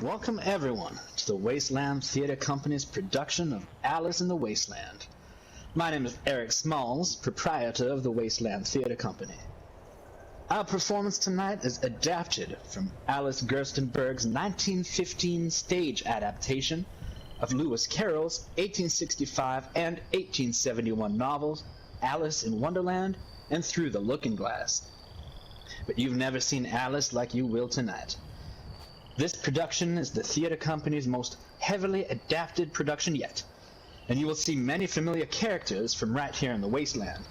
Welcome everyone to the Wasteland Theatre Company's production of Alice in the Wasteland. My name is Eric Smalls, proprietor of the Wasteland Theatre Company. Our performance tonight is adapted from Alice Gerstenberg's 1915 stage adaptation of Lewis Carroll's 1865 and 1871 novels Alice in Wonderland and Through the Looking Glass. But you've never seen Alice like you will tonight. This production is the theater company's most heavily adapted production yet, and you will see many familiar characters from right here in the Wasteland,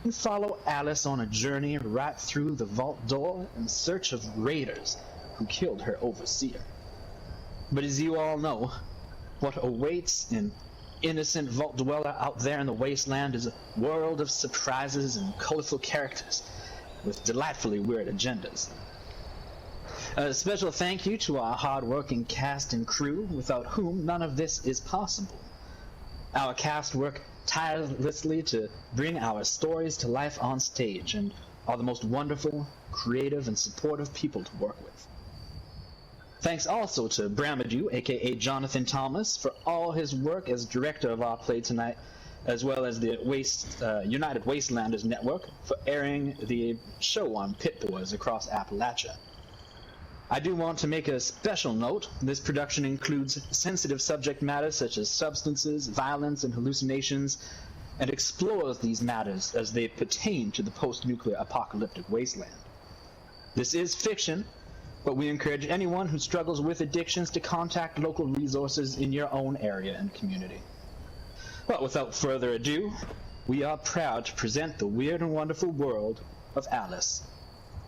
and follow Alice on a journey right through the vault door in search of raiders who killed her overseer. But as you all know, what awaits an innocent vault dweller out there in the Wasteland is a world of surprises and colorful characters with delightfully weird agendas. A special thank you to our hard-working cast and crew, without whom none of this is possible. Our cast work tirelessly to bring our stories to life on stage, and are the most wonderful, creative, and supportive people to work with. Thanks also to Bramadou, aka Jonathan Thomas, for all his work as director of our play tonight, as well as the United Wastelanders Network for airing the show on pipboys across Appalachia. I do want to make a special note. This production includes sensitive subject matter such as substances, violence, and hallucinations, and explores these matters as they pertain to the post-nuclear apocalyptic wasteland. This is fiction, but we encourage anyone who struggles with addictions to contact local resources in your own area and community. But without further ado, we are proud to present the weird and wonderful world of Alice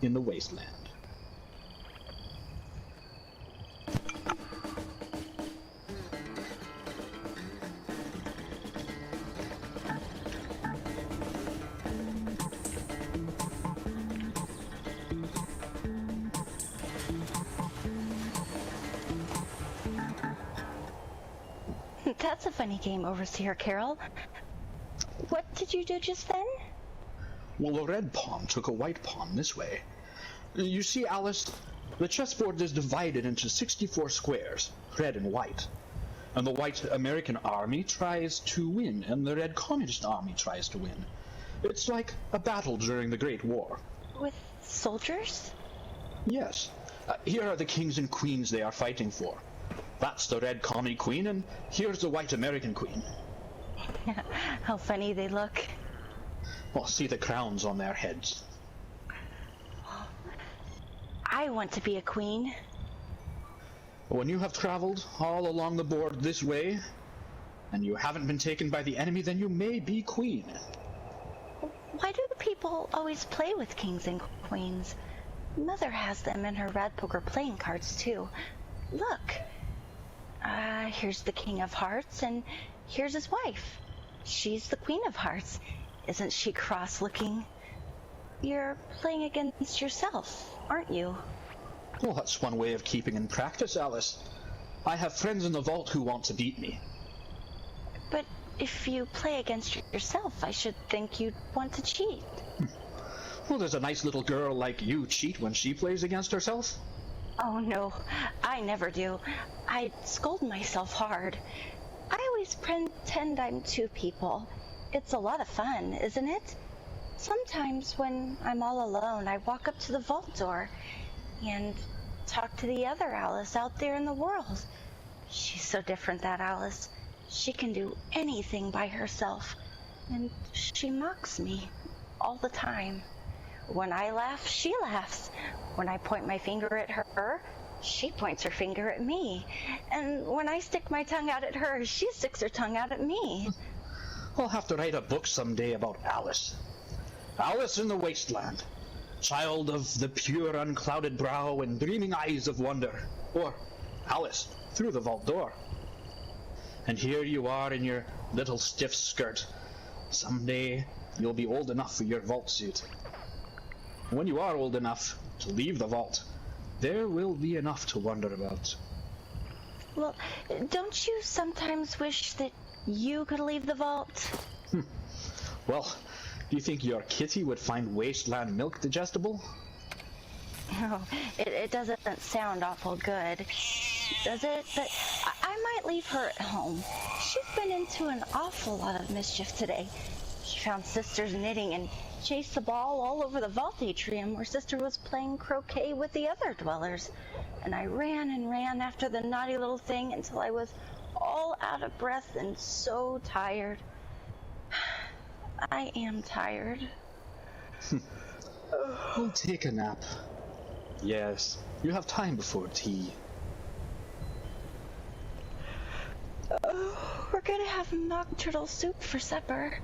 in the Wasteland. That's a funny game, Overseer Carroll. What did you do just then? Well, a red pawn took a white pawn this way. You see, Alice, the chessboard is divided into 64 squares, red and white. And the white American army tries to win, and the red communist army tries to win. It's like a battle during the Great War. With soldiers? Yes. Here are the kings and queens they are fighting for. That's the red commie queen, and here's the white American queen. How funny they look. Well, see the crowns on their heads. I want to be a queen. When you have traveled all along the board this way, and you haven't been taken by the enemy, then you may be queen. Why do people always play with kings and queens? Mother has them in her Rad Poker playing cards, too. Look. Here's the King of Hearts, and here's his wife. She's the Queen of Hearts. Isn't she cross-looking? You're playing against yourself, aren't you? Well, that's one way of keeping in practice, Alice. I have friends in the vault who want to beat me. But if you play against yourself, I should think you'd want to cheat. Well, does a nice little girl like you cheat when she plays against herself? Oh no, I never do. I scold myself hard. I always pretend I'm two people. It's a lot of fun, isn't it? Sometimes when I'm all alone, I walk up to the vault door and talk to the other Alice out there in the world. She's so different, that Alice. She can do anything by herself, and she mocks me all the time. When I laugh, she laughs. When I point my finger at her, she points her finger at me. And when I stick my tongue out at her, she sticks her tongue out at me. I'll have to write a book someday about Alice. Alice in the Wasteland, child of the pure unclouded brow and dreaming eyes of wonder. Or Alice through the vault door. And here you are in your little stiff skirt. Someday you'll be old enough for your vault suit. When you are old enough to leave the vault, there will be enough to wonder about. Well, don't you sometimes wish that you could leave the vault? Well, do you think your kitty would find wasteland milk digestible? Oh, it doesn't sound awful good, does it? But I might leave her at home. She's been into an awful lot of mischief today. She found Sister's knitting and chased the ball all over the vault atrium where Sister was playing croquet with the other dwellers. And I ran and ran after the naughty little thing until I was all out of breath and so tired. I am tired. We'll take a nap. Yes, you have time before tea. We're gonna have mock turtle soup for supper.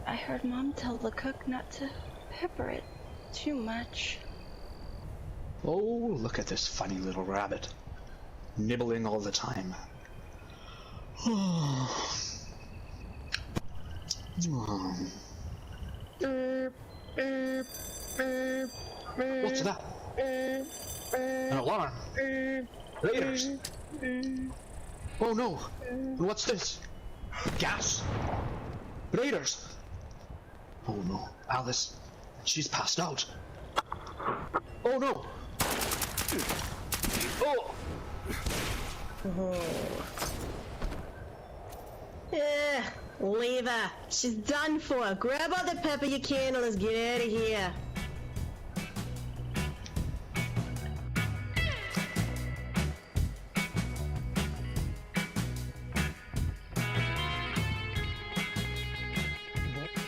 I heard Mom tell the cook not to pepper it too much. Oh, look at this funny little rabbit. Nibbling all the time. What's that? An alarm. Raiders. Oh no. What's this? Gas. Raiders. Oh no. Alice. She's passed out. Oh no. Oh. Leave her. She's done for. Grab all the pepper you can and let's get out of here.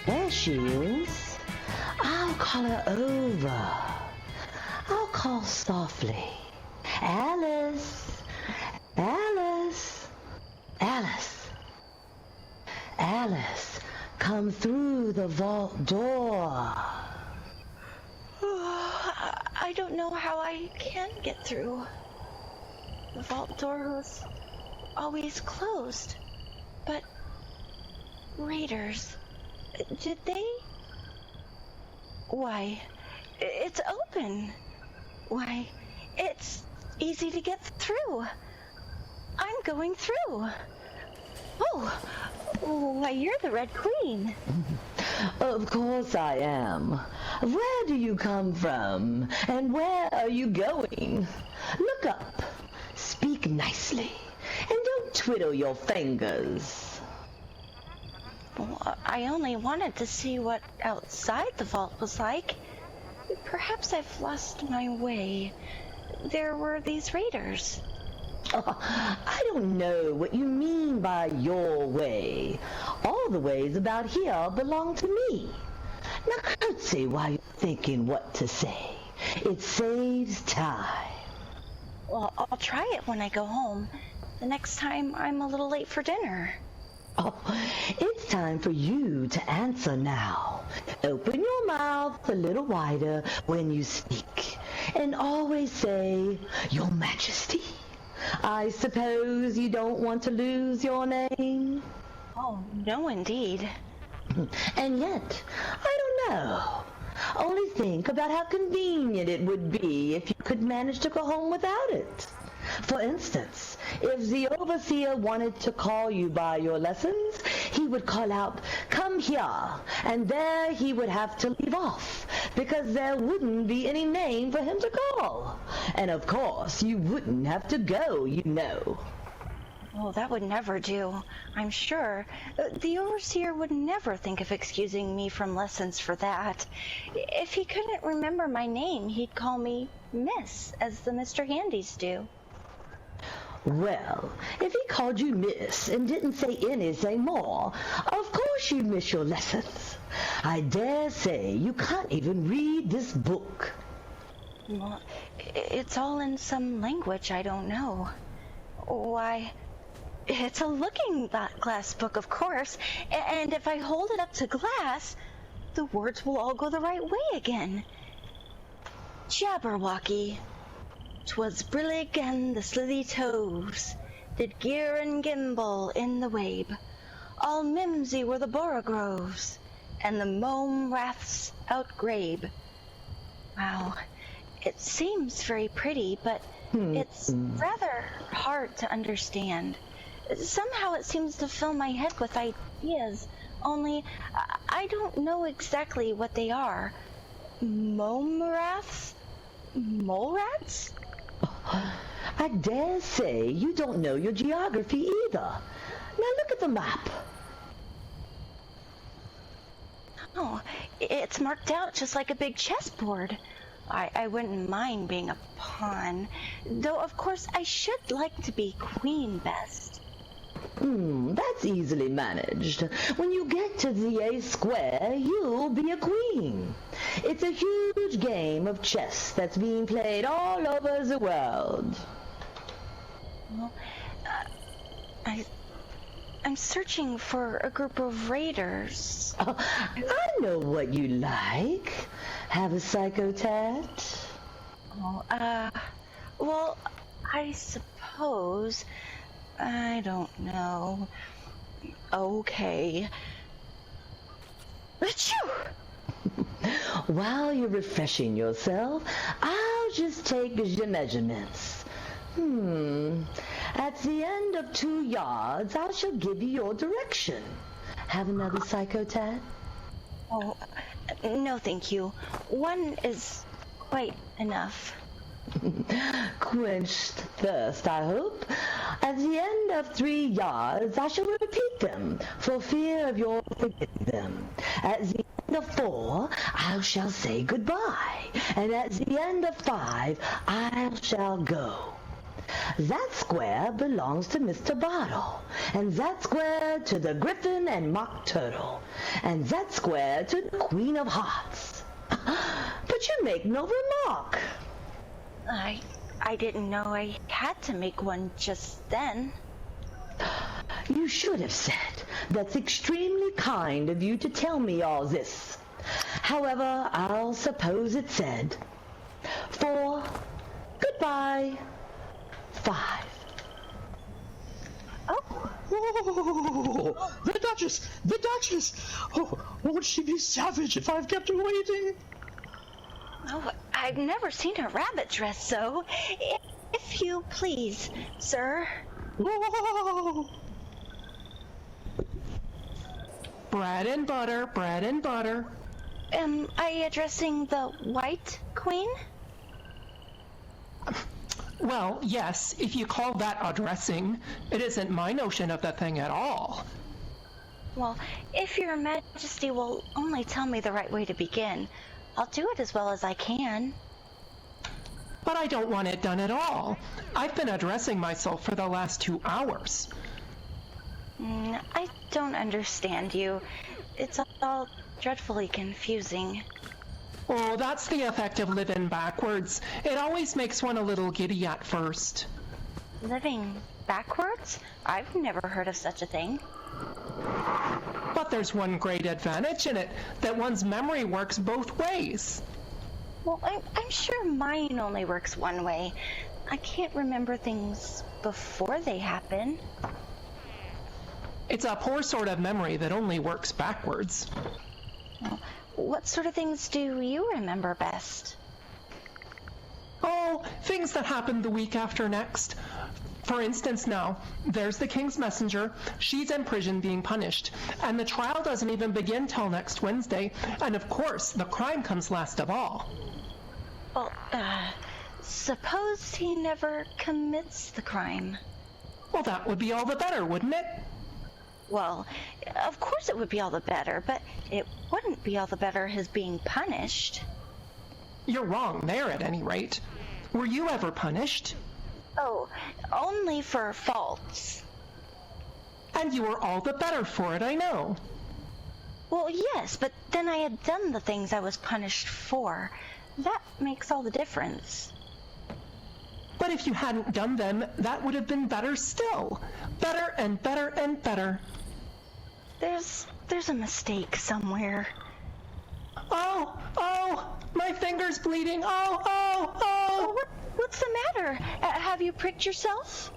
There she is. I'll call her over. I'll call softly. Alice. Alice. Alice. Alice, come through the vault door. I don't know how I can get through. The vault door was always closed. But Raiders, did they? Why, it's open. Why, it's easy to get through. I'm going through. Oh, why, you're the Red Queen. Of course I am. Where do you come from? And where are you going? Look up. Speak nicely. And don't twiddle your fingers. Well, I only wanted to see what outside the vault was like. Perhaps I've lost my way. There were these raiders. Oh, I don't know what you mean by your way. All the ways about here belong to me. Now curtsy while you're thinking what to say. It saves time. Well, I'll try it when I go home. The next time I'm a little late for dinner. Oh, it's time for you to answer now. Open your mouth a little wider when you speak. And always say, Your Majesty. I suppose you don't want to lose your name? Oh, no indeed. And yet, I don't know. Only think about how convenient it would be if you could manage to go home without it. For instance, if the overseer wanted to call you by your lessons, he would call out, Come here, and there he would have to leave off, because there wouldn't be any name for him to call. And of course, you wouldn't have to go, you know. Oh, that would never do, I'm sure. The overseer would never think of excusing me from lessons for that. If he couldn't remember my name, he'd call me Miss, as the Mr. Handys do. Well, if he called you Miss and didn't say anything more, of course you'd miss your lessons. I dare say you can't even read this book. Well, it's all in some language I don't know. Why, it's a looking glass book, of course, and if I hold it up to glass, the words will all go the right way again. Jabberwocky. 'Twas brillig and the slithy toves did gear and gimble in the wabe. All mimsy were the borogroves, and the mome raths outgrabe. Wow, it seems very pretty, but it's rather hard to understand. Somehow it seems to fill my head with ideas, only I don't know exactly what they are. Mome raths? Mole rats? I dare say you don't know your geography either. Now look at the map. Oh, it's marked out just like a big chessboard. I wouldn't mind being a pawn, though of course I should like to be queen best. That's easily managed. When you get to the A square, you'll be a queen. It's a huge game of chess that's being played all over the world. Well, I'm searching for a group of raiders. Oh, I know what you like. Have a psychotat? Oh, well, I suppose... I don't know. Okay. Achoo! While you're refreshing yourself, I'll just take your measurements. At the end of 2 yards, I shall give you your direction. Have another psychotat? Oh, no thank you. 1 is quite enough. Quenched thirst, I hope. At the end of 3 yards, I shall repeat them, for fear of your forgetting them. At the end of 4, I shall say goodbye, and at the end of 5, I shall go. That square belongs to Mr. Bottle, and that square to the Griffin and Mock Turtle, and that square to the Queen of Hearts. But you make no remark. I didn't know I had to make one just then. You should have said. That's extremely kind of you to tell me all this. However, I'll suppose it said. 4, goodbye. 5. Oh, the Duchess! The Duchess! Oh, won't she be savage if I've kept her waiting? Oh, I've never seen a rabbit dress so. If you please, sir. Whoa! Bread and butter, bread and butter. Am I addressing the White Queen? Well, yes, if you call that addressing. It isn't my notion of the thing at all. Well, if your majesty will only tell me the right way to begin, I'll do it as well as I can. But I don't want it done at all. I've been addressing myself for the last 2 hours. I don't understand you. It's all dreadfully confusing. Oh, that's the effect of living backwards. It always makes one a little giddy at first. Living backwards? I've never heard of such a thing. But there's one great advantage in it, that one's memory works both ways. Well, I'm sure mine only works one way. I can't remember things before they happen. It's a poor sort of memory that only works backwards. Well, what sort of things do you remember best? Oh, things that happened the week after next. For instance now, there's the King's Messenger. She's in prison being punished. And the trial doesn't even begin till next Wednesday. And of course, the crime comes last of all. Well, suppose he never commits the crime. Well, that would be all the better, wouldn't it? Well, of course it would be all the better, but it wouldn't be all the better his being punished. You're wrong there, at any rate. Were you ever punished? Oh, only for faults. And you were all the better for it, I know. Well, yes, but then I had done the things I was punished for. That makes all the difference. But if you hadn't done them, that would have been better still. Better and better and better. There's a mistake somewhere. Oh, my finger's bleeding. Oh. What's the matter? Have you pricked yourself?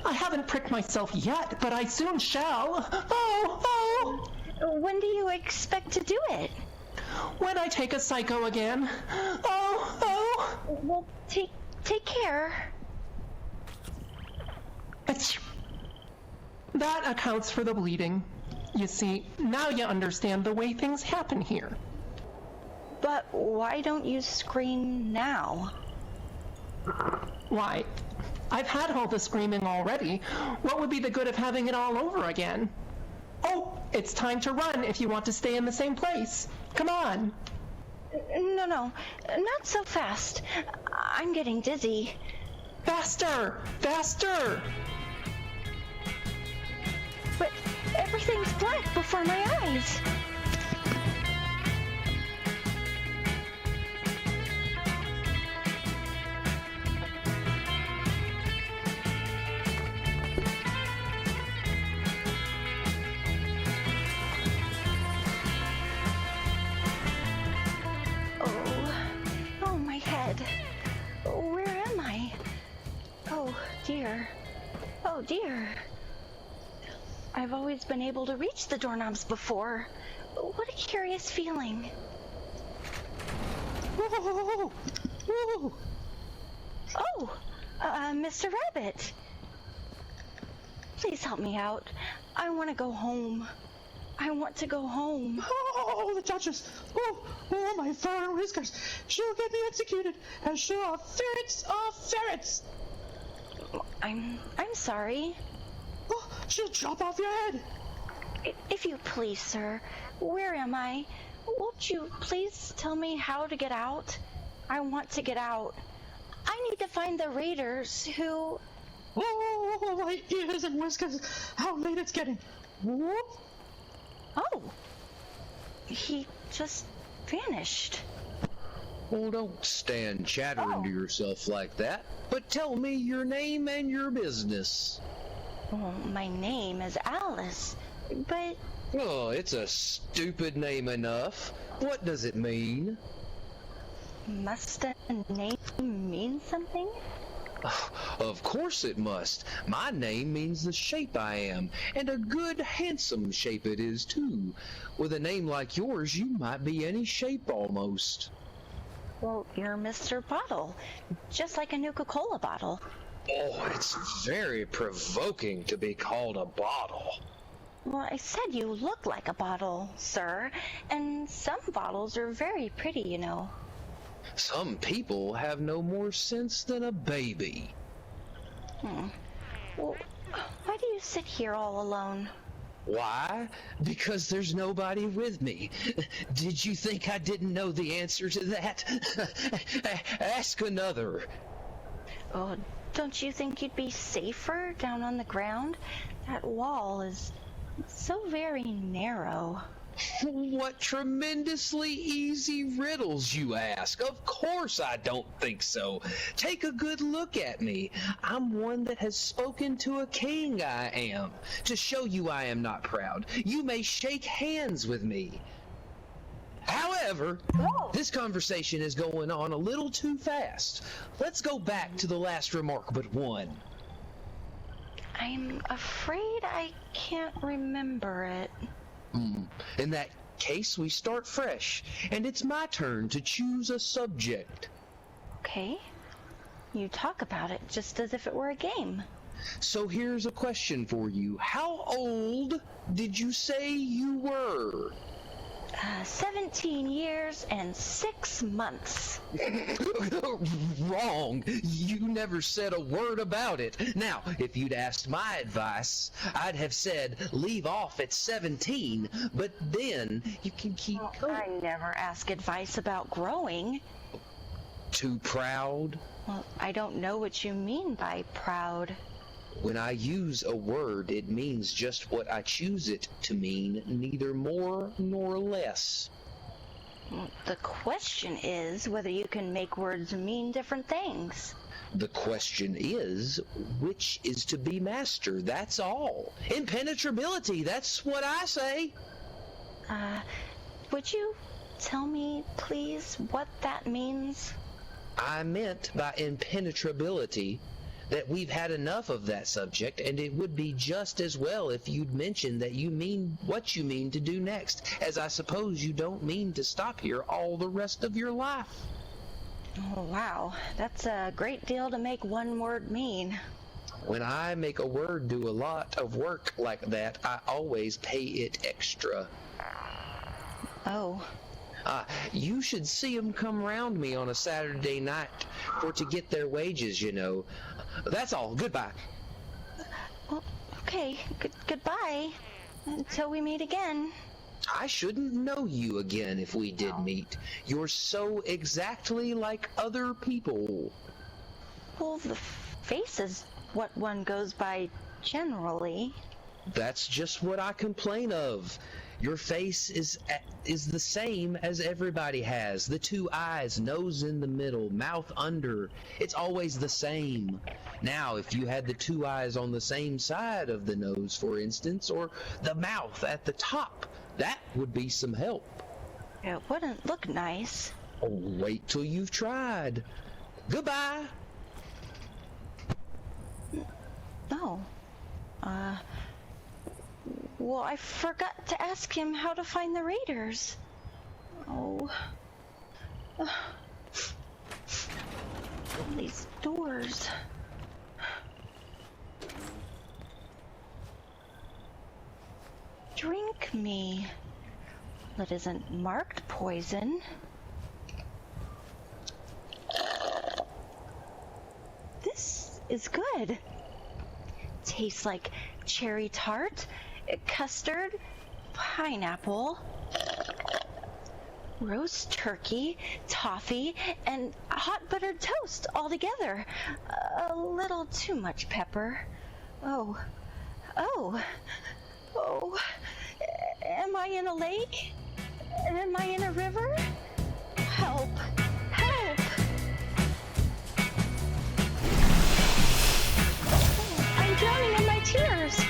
I haven't pricked myself yet, but I soon shall. Oh. When do you expect to do it? When I take a psycho again. Oh. Well, take care. That accounts for the bleeding. You see, now you understand the way things happen here. But why don't you scream now? Why, I've had all the screaming already. What would be the good of having it all over again? Oh, it's time to run if you want to stay in the same place. Come on. No, not so fast. I'm getting dizzy. Faster! Faster! But everything's black before my eyes. Oh, my head. Where am I? Oh, dear. Oh, dear. I've always been able to reach the doorknobs before. What a curious feeling. Whoa! Whoa! Oh, Mr. Rabbit. Please help me out. I want to go home. I want to go home. Oh, the Duchess! Oh, my fur and whiskers! She'll get me executed, as sure are ferrets! I'm sorry. Oh, she'll chop off your head! If you please, sir, where am I? Won't you please tell me how to get out? I want to get out. I need to find the raiders who... Oh, my ears and whiskers! How late it's getting! Whoop! Oh, he just vanished. Well, don't stand chattering to yourself like that, but tell me your name and your business. Well, my name is Alice, but... Oh, it's a stupid name enough. What does it mean? Must a name mean something? Of course it must. My name means the shape I am, and a good, handsome shape it is, too. With a name like yours, you might be any shape almost. Well, you're Mr. Bottle, just like a Nuka-Cola bottle. Oh, it's very provoking to be called a bottle. Well, I said you look like a bottle, sir, and some bottles are very pretty, you know. Some people have no more sense than a baby. Well, why do you sit here all alone? Why? Because there's nobody with me. Did you think I didn't know the answer to that? Ask another. Oh, don't you think you'd be safer down on the ground? That wall is so very narrow. What tremendously easy riddles you ask. Of course I don't think so. Take a good look at me. I'm one that has spoken to a king, I am. To show you I am not proud, you may shake hands with me. However, this conversation is going on a little too fast. Let's go back to the last remark but one. I'm afraid I can't remember it. In that case, we start fresh, and it's my turn to choose a subject. Okay. You talk about it just as if it were a game. So here's a question for you. How old did you say you were? 17 years and 6 months. Wrong. You never said a word about it. Now, if you'd asked my advice, I'd have said leave off at 17, but then you can keep going. I never ask advice about growing. Too proud? Well, I don't know what you mean by proud. When I use a word, it means just what I choose it to mean, neither more nor less. Well, the question is whether you can make words mean different things. The question is, which is to be master, that's all. Impenetrability, that's what I say. Would you tell me, please, what that means? I meant by impenetrability that we've had enough of that subject, and it would be just as well if you'd mention that you mean what you mean to do next, as I suppose you don't mean to stop here all the rest of your life. Oh, wow. That's a great deal to make one word mean. When I make a word do a lot of work like that, I always pay it extra. Oh. You should see 'em come round me on a Saturday night for to get their wages, you know. That's all. Goodbye. Well, okay. Goodbye. Until we meet again. I shouldn't know you again if we did meet. You're so exactly like other people. Well, the face is what one goes by generally. That's just what I complain of. Your face is the same as everybody has. The 2 eyes, nose in the middle, mouth under. It's always the same. Now, if you had the 2 eyes on the same side of the nose, for instance, or the mouth at the top, that would be some help. It wouldn't look nice. Oh, wait till you've tried. Goodbye. No. Well, I forgot to ask him how to find the raiders. Oh. All these doors. Drink me. That isn't marked poison. This is good. Tastes like cherry tart, custard, pineapple, roast turkey, toffee, and hot buttered toast all together. A little too much pepper. Oh. Am I in a lake? Am I in a river? Help! Help! I'm drowning in my tears!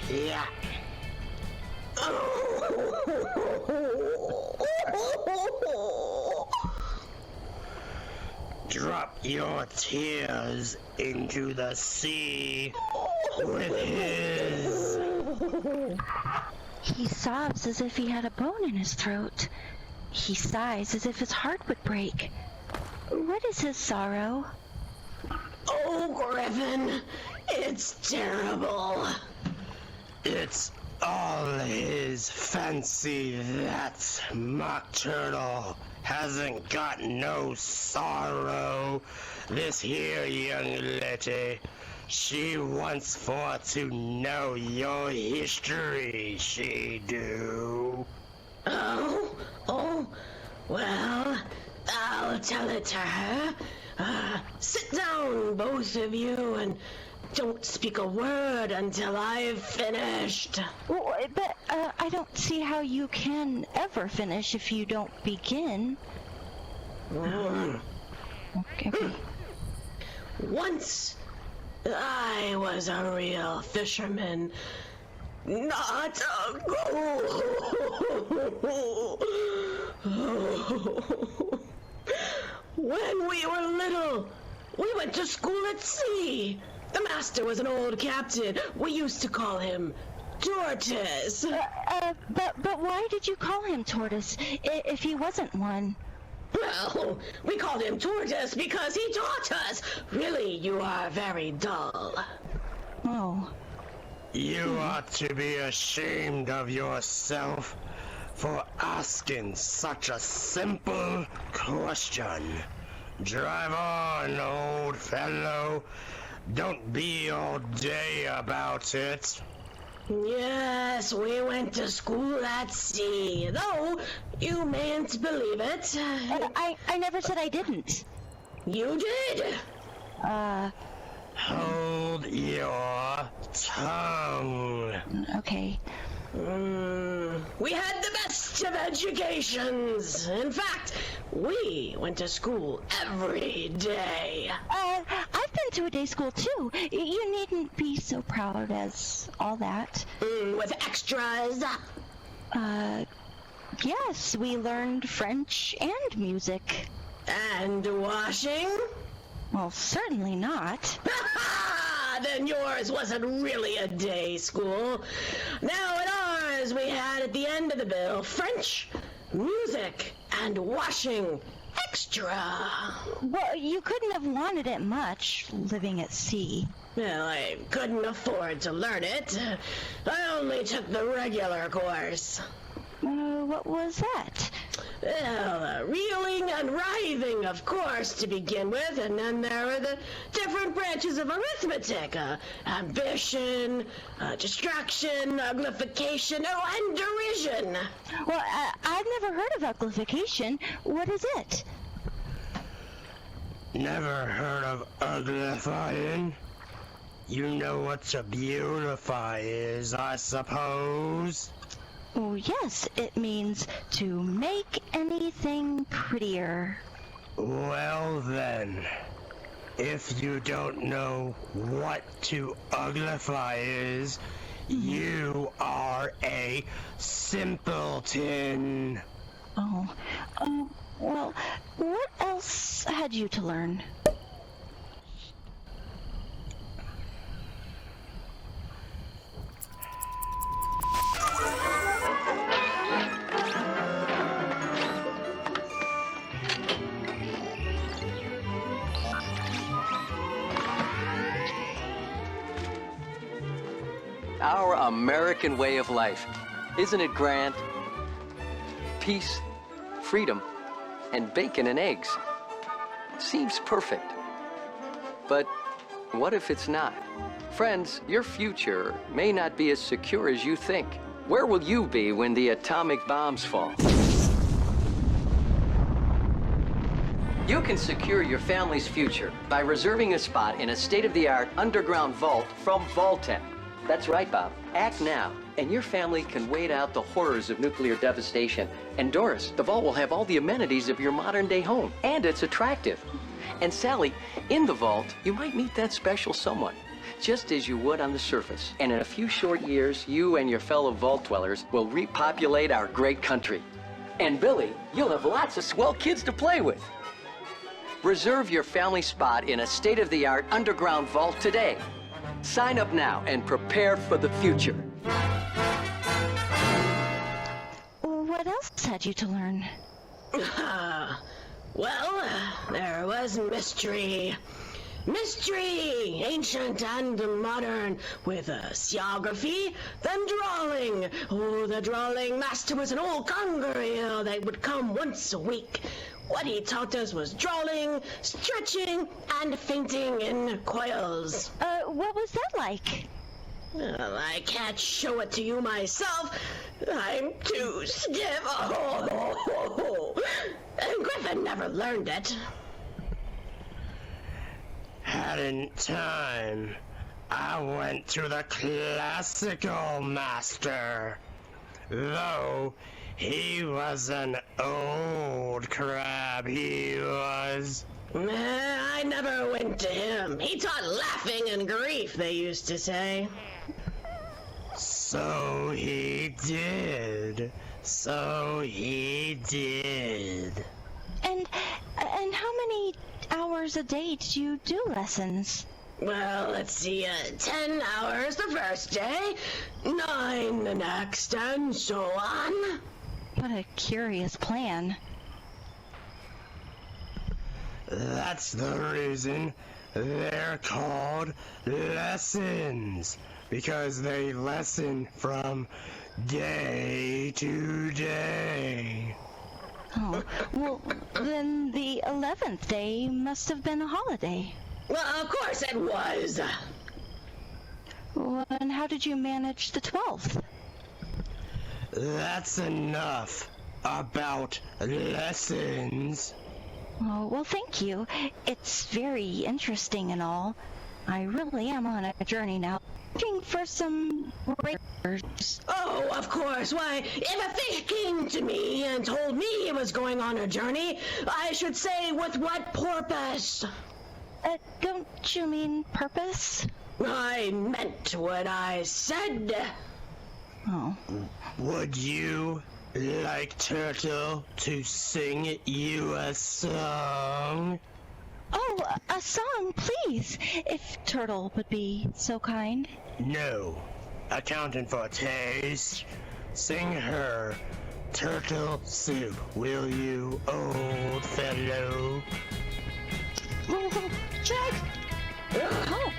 Yeah. Drop your tears into the sea with his. He sobs as if he had a bone in his throat. He sighs as if his heart would break. What is his sorrow? Oh, Griffin, it's terrible. It's all his fancy that Mock Turtle hasn't got no sorrow. This here young lady, she wants for to know your history, she do. Oh, well, I'll tell it to her. Sit down, both of you, and don't speak a word until I've finished. Well, but I don't see how you can ever finish if you don't begin. Okay. Once, I was a real fisherman, not a When we were little, we went to school at sea. The master was an old captain. We used to call him Tortoise. But why did you call him Tortoise if he wasn't one? Well, we called him Tortoise because he taught us. Really, you are very dull. Oh. You ought to be ashamed of yourself for asking such a simple question. Drive on, old fellow. Don't be all day about it. Yes, we went to school at sea, though you mayn't believe it. I never said I didn't. You did. Hold your tongue. Okay. We had the best of educations. In fact, we went to school every day. I've been to a day school too. You needn't be so proud as all that. With extras. Yes, we learned French and music. And washing? Well, certainly not. Then yours wasn't really a day school. Now at ours, we had at the end of the bill French, music, and washing extra. Well, you couldn't have wanted it much, living at sea. Well, I couldn't afford to learn it. I only took the regular course. What was that? Well, reeling and writhing, of course, to begin with, and then there are the different branches of arithmetic. Ambition, distraction, uglification, and derision. Well, I've never heard of uglification. What is it? Never heard of uglifying? You know what to beautify is, I suppose? Oh, yes, it means to make anything prettier. Well then, if you don't know what to uglify is, you are a simpleton. Well, what else had you to learn? Our American way of life. Isn't it grand? Peace, freedom, and bacon and eggs. Seems perfect. But what if it's not? Friends, your future may not be as secure as you think. Where will you be when the atomic bombs fall? You can secure your family's future by reserving a spot in a state-of-the-art underground vault from Vault-Tec. That's right, Bob. Act now, and your family can wait out the horrors of nuclear devastation. And Doris, the vault will have all the amenities of your modern-day home, and it's attractive. And Sally, in the vault, you might meet that special someone, just as you would on the surface. And in a few short years, you and your fellow vault dwellers will repopulate our great country. And Billy, you'll have lots of swell kids to play with. Reserve your family spot in a state-of-the-art underground vault today. Sign up now and prepare for the future. What else had you to learn? Well, there was mystery. Mystery, ancient and modern, with sciography, then drawing. Oh, the drawing master was an old congery that would come once a week. What he taught us was drawing, stretching, and fainting in coils. What was that like? Well, I can't show it to you myself. I'm too stiff. And Griffin never learned it. Hadn't time. I went to the classical master. Though he was an old crab, he was. I never went to him. He taught laughing and grief, they used to say. So he did. So he did. And how many hours a day did you do lessons? Well, let's see, 10 hours the first day, 9 the next, and so on. What a curious plan. That's the reason they're called lessons, because they lesson from day to day. Oh, well, then the 11th day must have been a holiday. Well, of course it was. Well, and how did you manage the 12th? That's enough about lessons. Oh, well, thank you. It's very interesting and all. I really am on a journey now, looking for some raiders. Oh, of course. Why, if a thief came to me and told me he was going on a journey, I should say with what purpose? Don't you mean purpose? I meant what I said. Oh. Would you like Turtle to sing you a song? Oh, a song, please, if Turtle would be so kind. No. Accounting for taste, sing her turtle soup, will you, old fellow? Jack! Oh,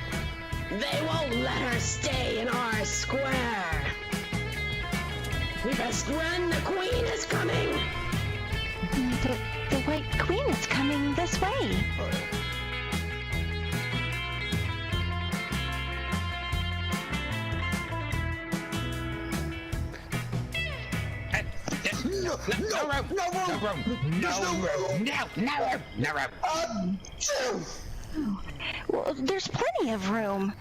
They won't let her stay in our square. We best run, the queen is coming. the White Queen is coming this way. Well, there's plenty of room.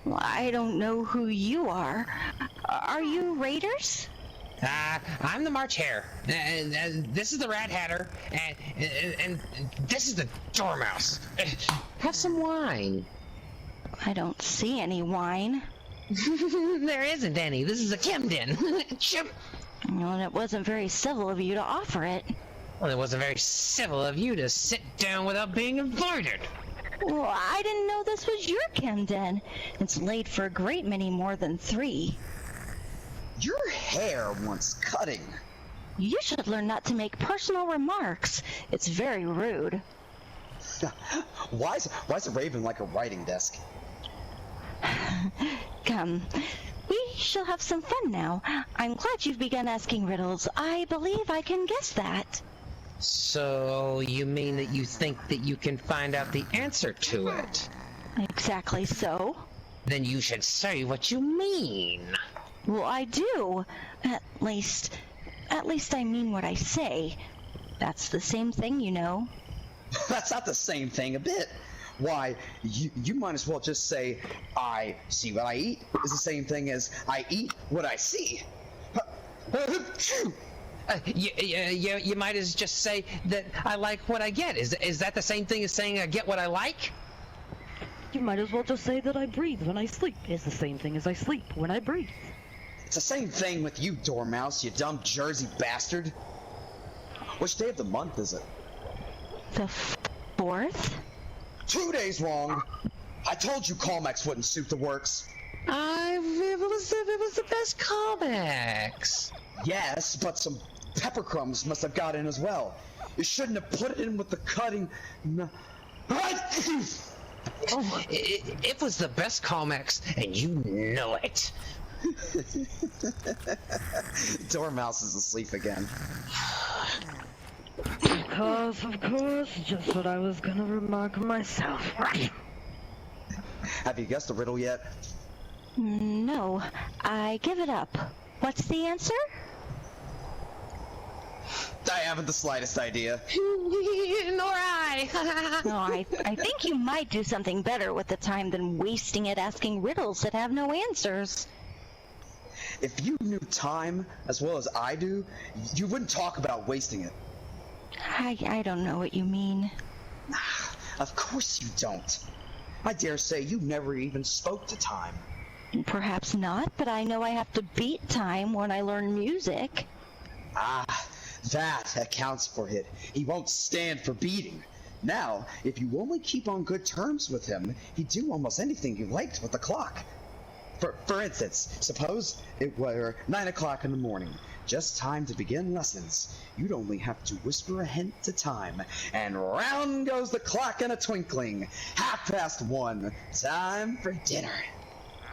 Well, I don't know who you are. Are you Raiders? I'm the March Hare, and this is the Rad Hatter, and this is the Dormouse. Have some wine. I don't see any wine. There isn't any. This is a Camden. Well, and it wasn't very civil of you to offer it. Well, it wasn't very civil of you to sit down without being invited. Well, I didn't know this was your Camden. It's laid for a great many more than 3. Your hair wants cutting. You should learn not to make personal remarks. It's very rude. Why is a raven like a writing desk? Come, we shall have some fun now. I'm glad you've begun asking riddles. I believe I can guess that. So, you mean that you think that you can find out the answer to it? Exactly so. Then you should say what you mean. Well, I do. At least I mean what I say. That's the same thing, you know. That's not the same thing a bit. Why, you might as well just say, I see what I eat is the same thing as I eat what I see. You might as just say that I like what I get. Is that the same thing as saying I get what I like? You might as well just say that I breathe when I sleep. It's the same thing as I sleep when I breathe. It's the same thing with you, Dormouse, you dumb Jersey bastard. Which day of the month is it? The 4th? 2 days wrong. I told you Calmex wouldn't suit the works. It was the best comics. Yes, but some pepper crumbs must have got in as well. You shouldn't have put it in with the cutting. No. Oh, it was the best comics, and you know it. Dormouse is asleep again. Of course, just what I was gonna remark myself. Have you guessed the riddle yet? No, I give it up. What's the answer? I haven't the slightest idea. Nor I. No, I think you might do something better with the time than wasting it asking riddles that have no answers. If you knew time as well as I do, you wouldn't talk about wasting it. I don't know what you mean. Of course you don't. I dare say you never even spoke to time. Perhaps not, but I know I have to beat time when I learn music. Ah, that accounts for it. He won't stand for beating. Now, if you only keep on good terms with him, he'd do almost anything you liked with the clock. For instance, suppose it were 9 o'clock in the morning, just time to begin lessons. You'd only have to whisper a hint to time, and round goes the clock in a twinkling. 1:30, time for dinner.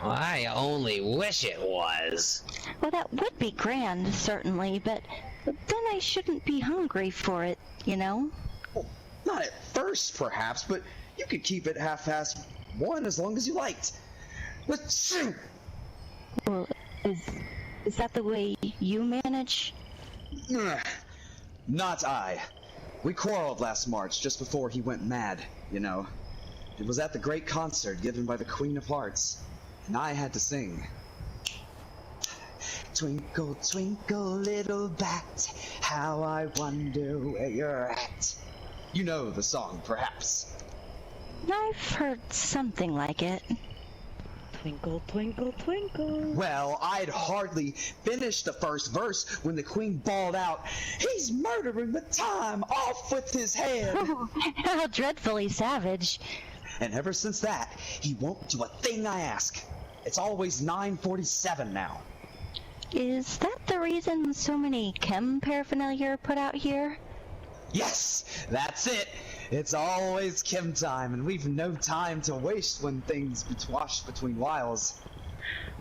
I only wish it was. Well, that would be grand, certainly, but then I shouldn't be hungry for it, you know? Well, not at first, perhaps, but you could keep it 1:30 as long as you liked. Let's shoot! Well, is that the way you manage? Not I. We quarreled last March, just before he went mad, you know. It was at the great concert given by the Queen of Hearts, and I had to sing. Twinkle, twinkle, little bat, how I wonder where you're at. You know the song, perhaps. I've heard something like it. Twinkle, twinkle, twinkle. Well, I'd hardly finished the first verse when the Queen bawled out, "He's murdering the time off with his head!" Oh, how dreadfully savage. And ever since that, he won't do a thing I ask. It's always 9:47 now. Is that the reason so many chem paraphernalia are put out here? Yes, that's it. It's always chem time, and we've no time to waste when things wash between whiles.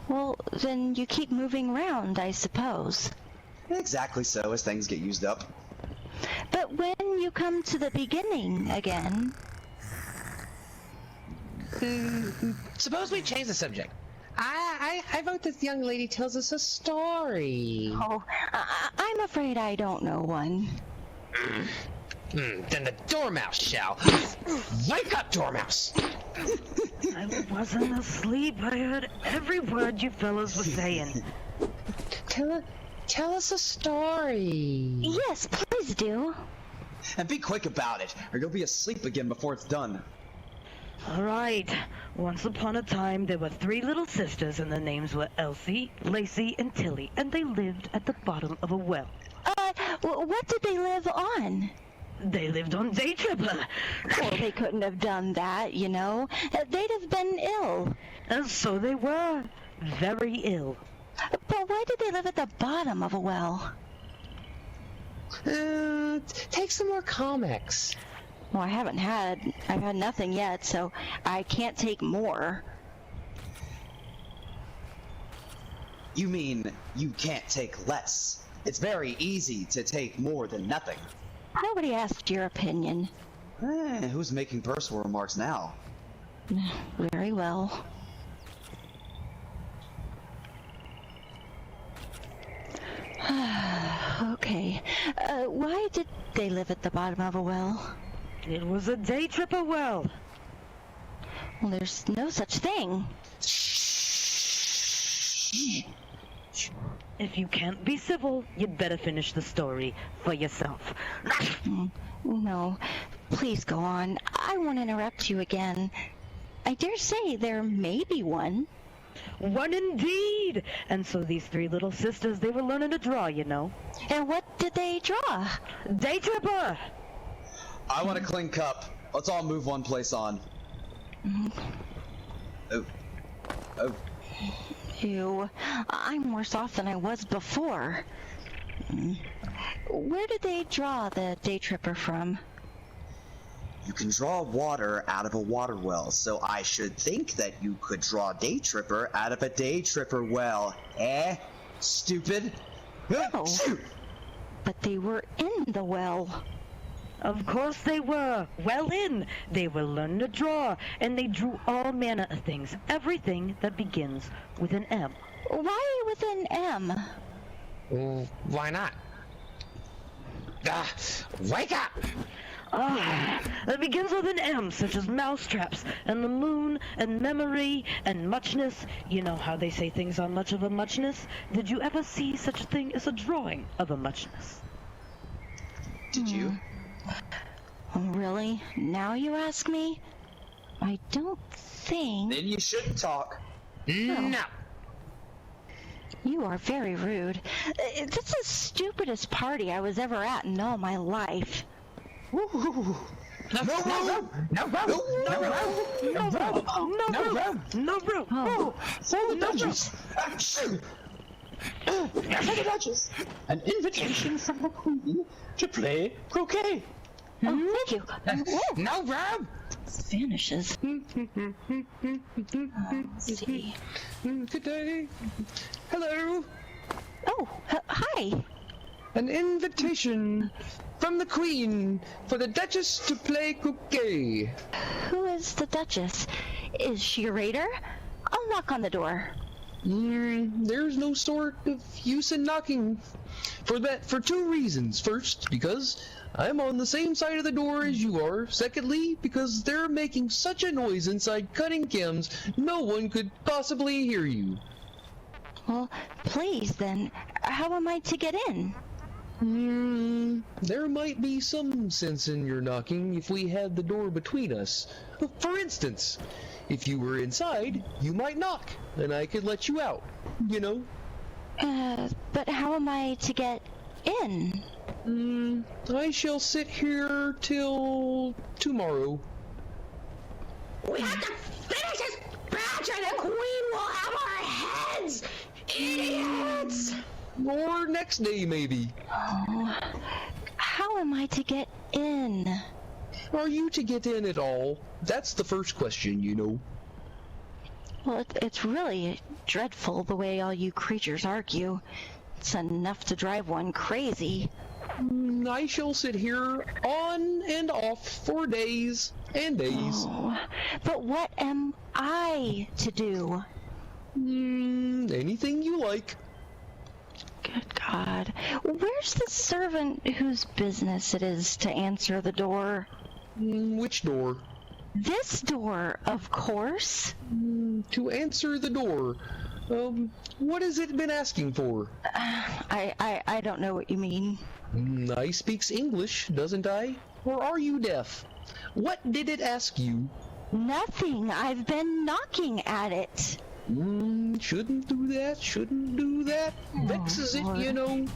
Well, then you keep moving around, I suppose. Exactly so, as things get used up. But when you come to the beginning again... Suppose we change the subject. I vote this young lady tells us a story. Oh, I'm afraid I don't know one. Then the Dormouse shall. Wake up, Dormouse! I wasn't asleep. I heard every word you fellows were saying. Tell us a story. Yes, please do. And be quick about it, or you'll be asleep again before it's done. Alright, once upon a time there were 3 little sisters and their names were Elsie, Lacey, and Tilly, and they lived at the bottom of a well. What did they live on? They lived on Day Tripper. Well, they couldn't have done that, you know. They'd have been ill. And so they were. Very ill. But why did they live at the bottom of a well? Take some more comics. Well, I've had nothing yet, so I can't take more. You mean you can't take less? It's very easy to take more than nothing. Nobody asked your opinion. Who's making personal remarks now? Very well. Okay. Why did they live at the bottom of a well? It was a Day Tripper well. Well, there's no such thing. If you can't be civil, you'd better finish the story for yourself. No, please go on. I won't interrupt you again. I dare say there may be one. One indeed! And so these 3 little sisters, they were learning to draw, you know. And what did they draw? Day Tripper! I want a clean cup. Let's all move one place on. Oh. Ew, I'm worse off than I was before. Where did they draw the Day Tripper from? You can draw water out of a water well, so I should think that you could draw Day Tripper out of a Day Tripper well. Stupid? No. But they were in the well. Of course they were. Well in. They were learning to draw, and they drew all manner of things. Everything that begins with an M. Why with an M? Why not? Wake up! That begins with an M, such as mousetraps, and the moon, and memory, and muchness. You know how they say things are much of a muchness? Did you ever see such a thing as a drawing of a muchness? Did you? Oh, really? Now you ask me? I don't think... Then you shouldn't talk. No. You are very rude. That's the stupidest party I was ever at in all my life. No room! For the Duchess! For the Duchess! An invitation from the Queen to play croquet! Oh, thank you. No room! Vanishes. Let's see. Good day. Hello. Oh, hi. An invitation from the Queen for the Duchess to play croquet. Who is the Duchess? Is she a raider? I'll knock on the door. There's no sort of use in knocking. For 2 reasons. First, because I'm on the same side of the door as you are. Secondly, because they're making such a noise inside cutting chems, no one could possibly hear you. Well, please then, how am I to get in? There might be some sense in your knocking if we had the door between us. For instance, if you were inside, you might knock, and I could let you out, you know? But how am I to get in? I shall sit here till tomorrow. We have to finish this batch or the Queen will have our heads! Idiots! Or next day, maybe. Oh, how am I to get in? Are you to get in at all? That's the first question, you know. Well, it's really dreadful the way all you creatures argue. It's enough to drive one crazy. I shall sit here on and off for days and days. Oh, but what am I to do? Anything you like. Good God. Where's the servant whose business it is to answer the door? Which door? This door, of course. To answer the door. What has it been asking for? I don't know what you mean. I speaks English, doesn't I? Or are you deaf? What did it ask you? Nothing. I've been knocking at it. Shouldn't do that. Vexes it, you know.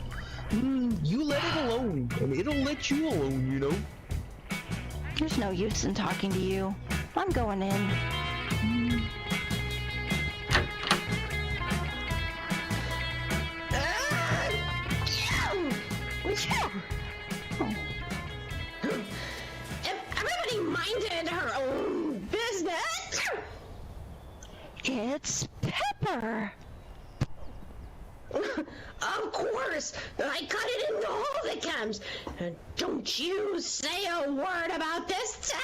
You let it alone, and it'll let you alone, you know. There's no use in talking to you. I'm going in. If everybody minded her own business. It's Pepper. Of course, I cut it into all the chems. And don't you say a word about this to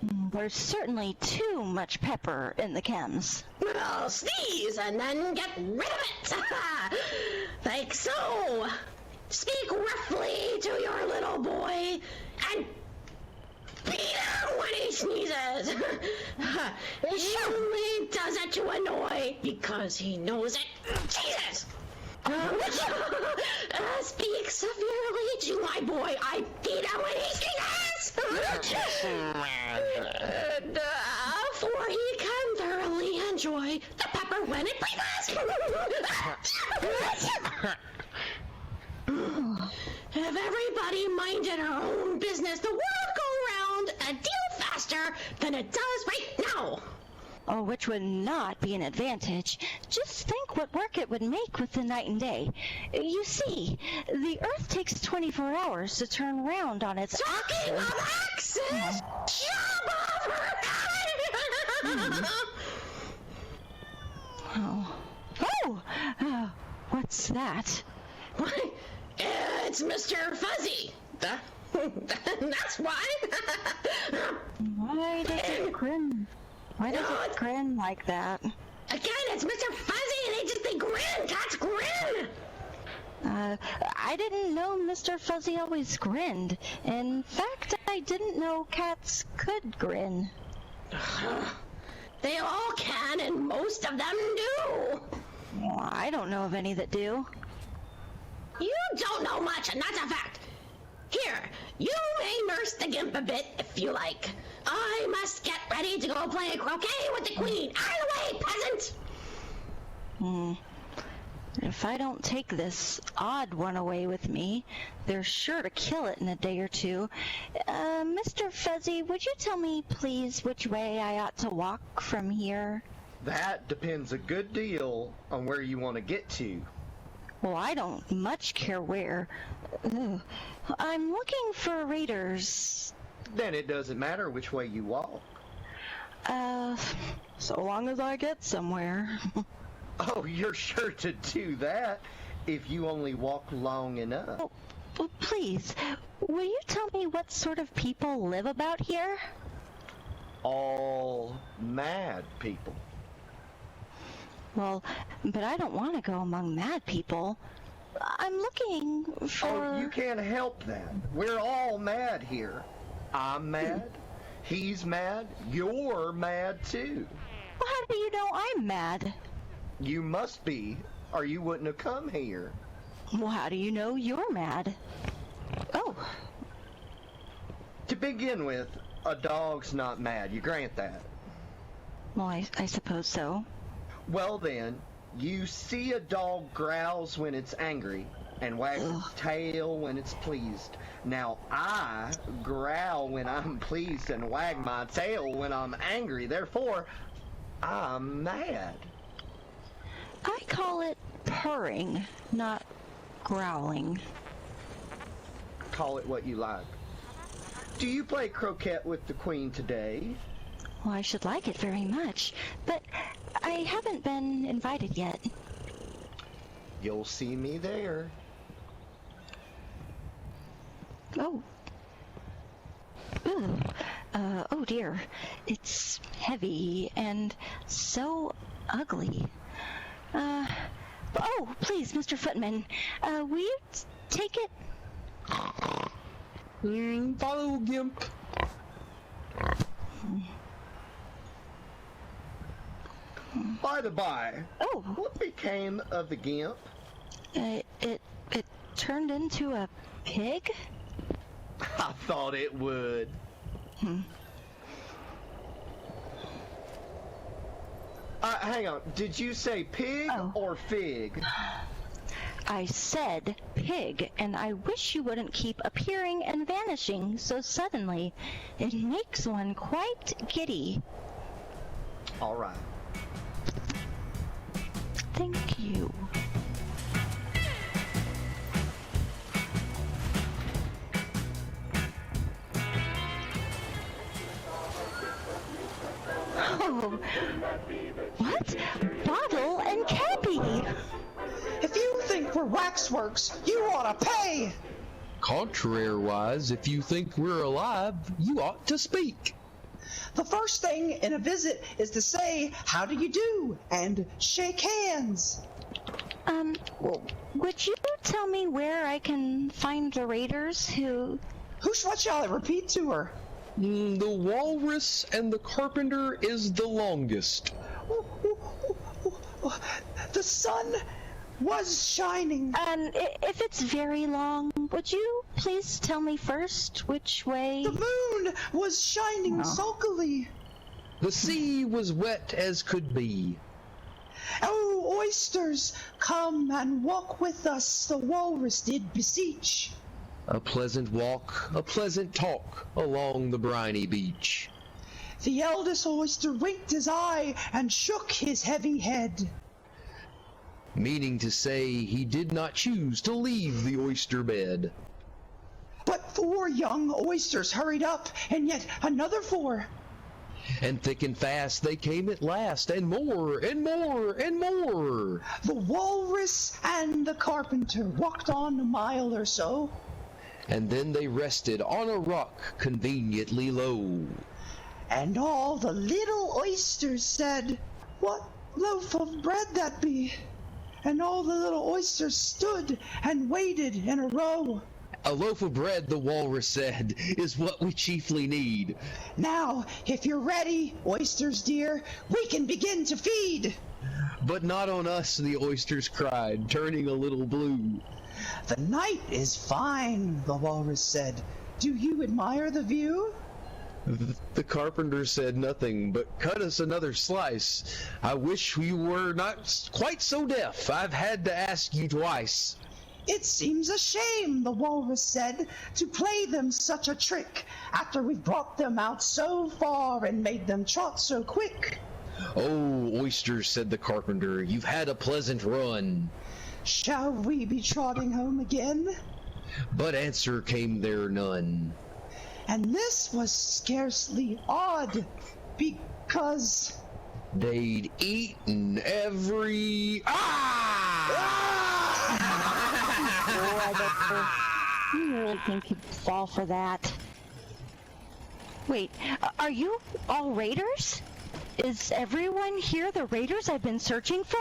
anyone. There's certainly too much pepper in the chems. Well, sneeze and then get rid of it. Like so. Speak roughly to your little boy and beat him when he sneezes. He only does it to annoy because he knows it. Jesus! Speak severely to my boy. I beat him when he sneezes. And, for he can thoroughly enjoy the pepper when it breathes. If everybody minded her own business, the world would go around a deal faster than it does right now. Oh, which would not be an advantage. Just think what work it would make with the night and day. You see, the Earth takes 24 hours to turn around on its axis. Talking of axis, jump over it! Oh, what's that? Why, it's Mr. Fuzzy. That's why. Why does it grin? Why does it grin like that? Again, it's Mr. Fuzzy, and they grin. Cats grin. I didn't know Mr. Fuzzy always grinned. In fact, I didn't know cats could grin. They all can, and most of them do. Well, I don't know of any that do. You don't know much, and that's a fact. Here, you may nurse the gimp a bit if you like. I must get ready to go play croquet with the queen. Out of the way, peasant! If I don't take this odd one away with me, they're sure to kill it in a day or two. Mr. Fuzzy, would you tell me, please, which way I ought to walk from here? That depends a good deal on where you want to get to. Well, I don't much care where. I'm looking for raiders. Then it doesn't matter which way you walk. So long as I get somewhere. Oh, you're sure to do that if you only walk long enough. Oh, please, will you tell me what sort of people live about here? All mad people. Well, but I don't want to go among mad people. I'm looking for... Oh, you can't help that. We're all mad here. I'm mad. He's mad. You're mad, too. Well, how do you know I'm mad? You must be, or you wouldn't have come here. Well, how do you know you're mad? Oh. To begin with, a dog's not mad. You grant that? Well, I suppose so. Well then, you see a dog growls when it's angry and wags its tail when it's pleased. Now I growl when I'm pleased and wag my tail when I'm angry. Therefore, I'm mad. I call it purring, not growling. Call it what you like. Do you play croquet with the queen today? Well, I should like it very much, but I haven't been invited yet. You'll see me there. Oh. Ooh. Oh dear. It's heavy and so ugly. Oh, please, Mr. Footman, will you take it? Follow, Gimp. By the by, Oh. what became of the gimp? It turned into a pig? I thought it would. Hang on. Did you say pig or fig? I said pig, and I wish you wouldn't keep appearing and vanishing so suddenly. It makes one quite giddy. All right. Thank you. Oh, what? Bottle and Cappy! If you think we're waxworks, you ought to pay! Contrary-wise, if you think we're alive, you ought to speak. The first thing in a visit is to say, how do you do, and shake hands. Would you tell me where I can find the raiders who... What shall I repeat to her? The walrus and the carpenter is the longest. The sun was shining. If it's very long, would you please tell me first which way? The moon was shining sulkily. The sea was wet as could be. Oh, oysters, come and walk with us, the walrus did beseech. A pleasant walk, a pleasant talk along the briny beach. The eldest oyster winked his eye and shook his heavy head, meaning to say he did not choose to leave the oyster bed. But 4 young oysters hurried up, and yet another 4. And thick and fast they came at last, and more, and more, and more. The walrus and the carpenter walked on a mile or so, and then they rested on a rock conveniently low. And all the little oysters said, "What loaf of bread that be?" And all the little oysters stood and waited in a row. A loaf of bread, the walrus said, is what we chiefly need. Now, if you're ready, oysters dear, we can begin to feed. But not on us, the oysters cried, turning a little blue. The night is fine, the walrus said. Do you admire the view? The carpenter said nothing, but cut us another slice. I wish we were not quite so deaf. I've had to ask you twice. It seems a shame, the walrus said, to play them such a trick, after we've brought them out so far and made them trot so quick. Oh, oysters, said the carpenter, you've had a pleasant run. Shall we be trotting home again? But answer came there none. And this was scarcely odd, because they'd eaten every... You really think you'd fall for that? Wait, are you all raiders? Is everyone here the raiders I've been searching for?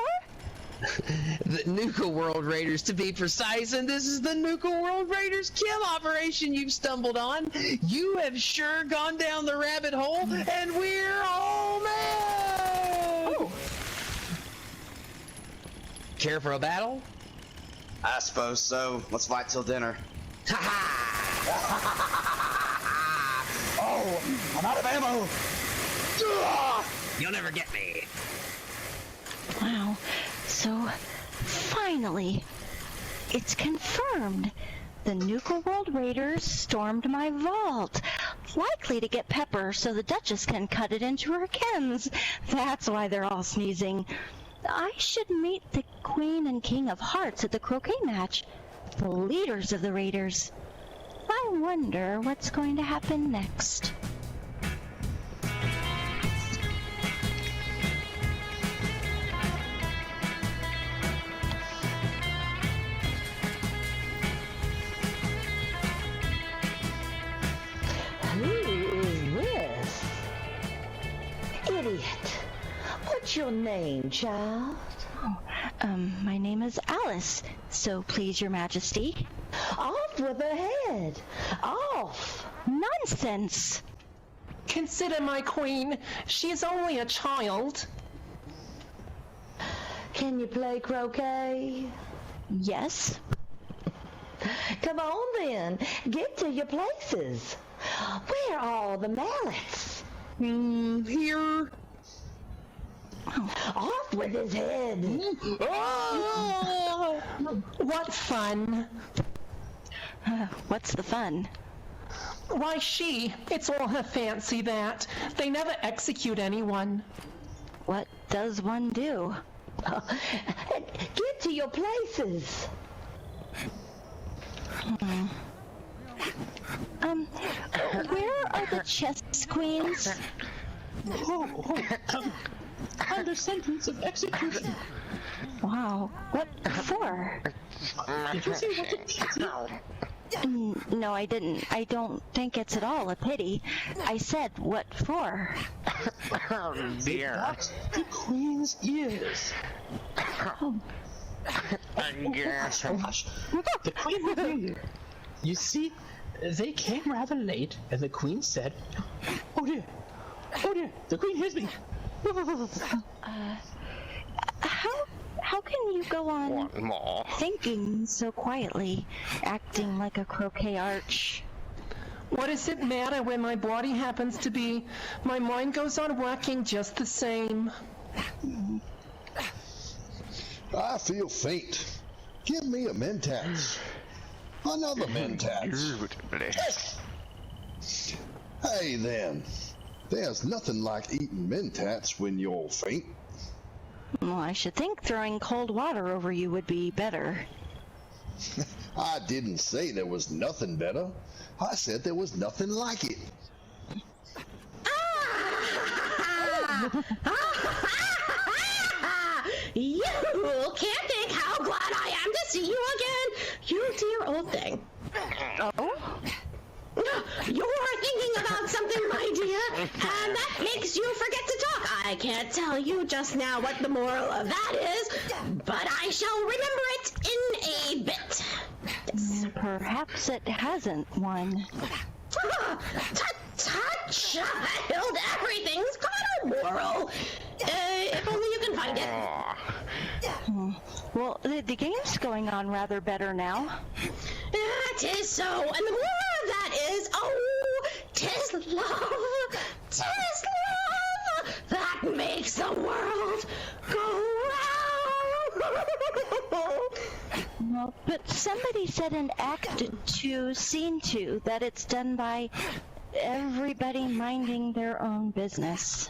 The Nuka-World Raiders, to be precise, and this is the Nuka-World Raiders kill operation you've stumbled on. You have sure gone down the rabbit hole, and we're all mad! Oh. Care for a battle? I suppose so. Let's fight till dinner. Ha ha! Oh, I'm out of ammo! You'll never get me. Wow. So, finally, it's confirmed. The Nuka-World Raiders stormed my vault, likely to get pepper so the Duchess can cut it into her Chems. That's why they're all sneezing. I should meet the Queen and King of Hearts at the croquet match, the leaders of the Raiders. I wonder what's going to happen next. Who is this? Idiot. What's your name, child? My name is Alice, so please your majesty. Off with her head. Off. Nonsense. Consider my queen. She is only a child. Can you play croquet? Yes. Come on then. Get to your places. Where are all the mallets? Here. Off with his head. Oh, what fun. What's the fun? Why, it's all her fancy that. They never execute anyone. What does one do? Get to your places. Where are the chess queens? Under sentence of execution. Wow, what for? Did you say what's a pity? No, I didn't. I don't think it's at all a pity. I said what for. Oh dear. Box the Queen's ears. Gosh. The Queen will hear you. You see, they came rather late, and the Queen said, "Oh dear, the Queen hears me." How can you go on thinking so quietly, acting like a croquet arch? What does it matter where my body happens to be? My mind goes on working just the same. I feel faint. Give me a Mentats. Another Mentats. Hey then. There's nothing like eating Mentats when you're faint. Well, I should think throwing cold water over you would be better. I didn't say there was nothing better. I said there was nothing like it. You can't think how glad I am to see you again, you dear old thing. Oh? You're thinking about something, my dear, and that makes you forget to talk. I can't tell you just now what the moral of that is, but I shall remember it in a bit. Yes. Perhaps it hasn't one. Tut, child, everything's got a moral. If only you can find it. Well, the game's going on rather better now. It is so, and the moral of that is, oh, 'tis love, 'tis love that makes the world go round. Well, but somebody said in Act 2, Scene 2, that it's done by everybody minding their own business.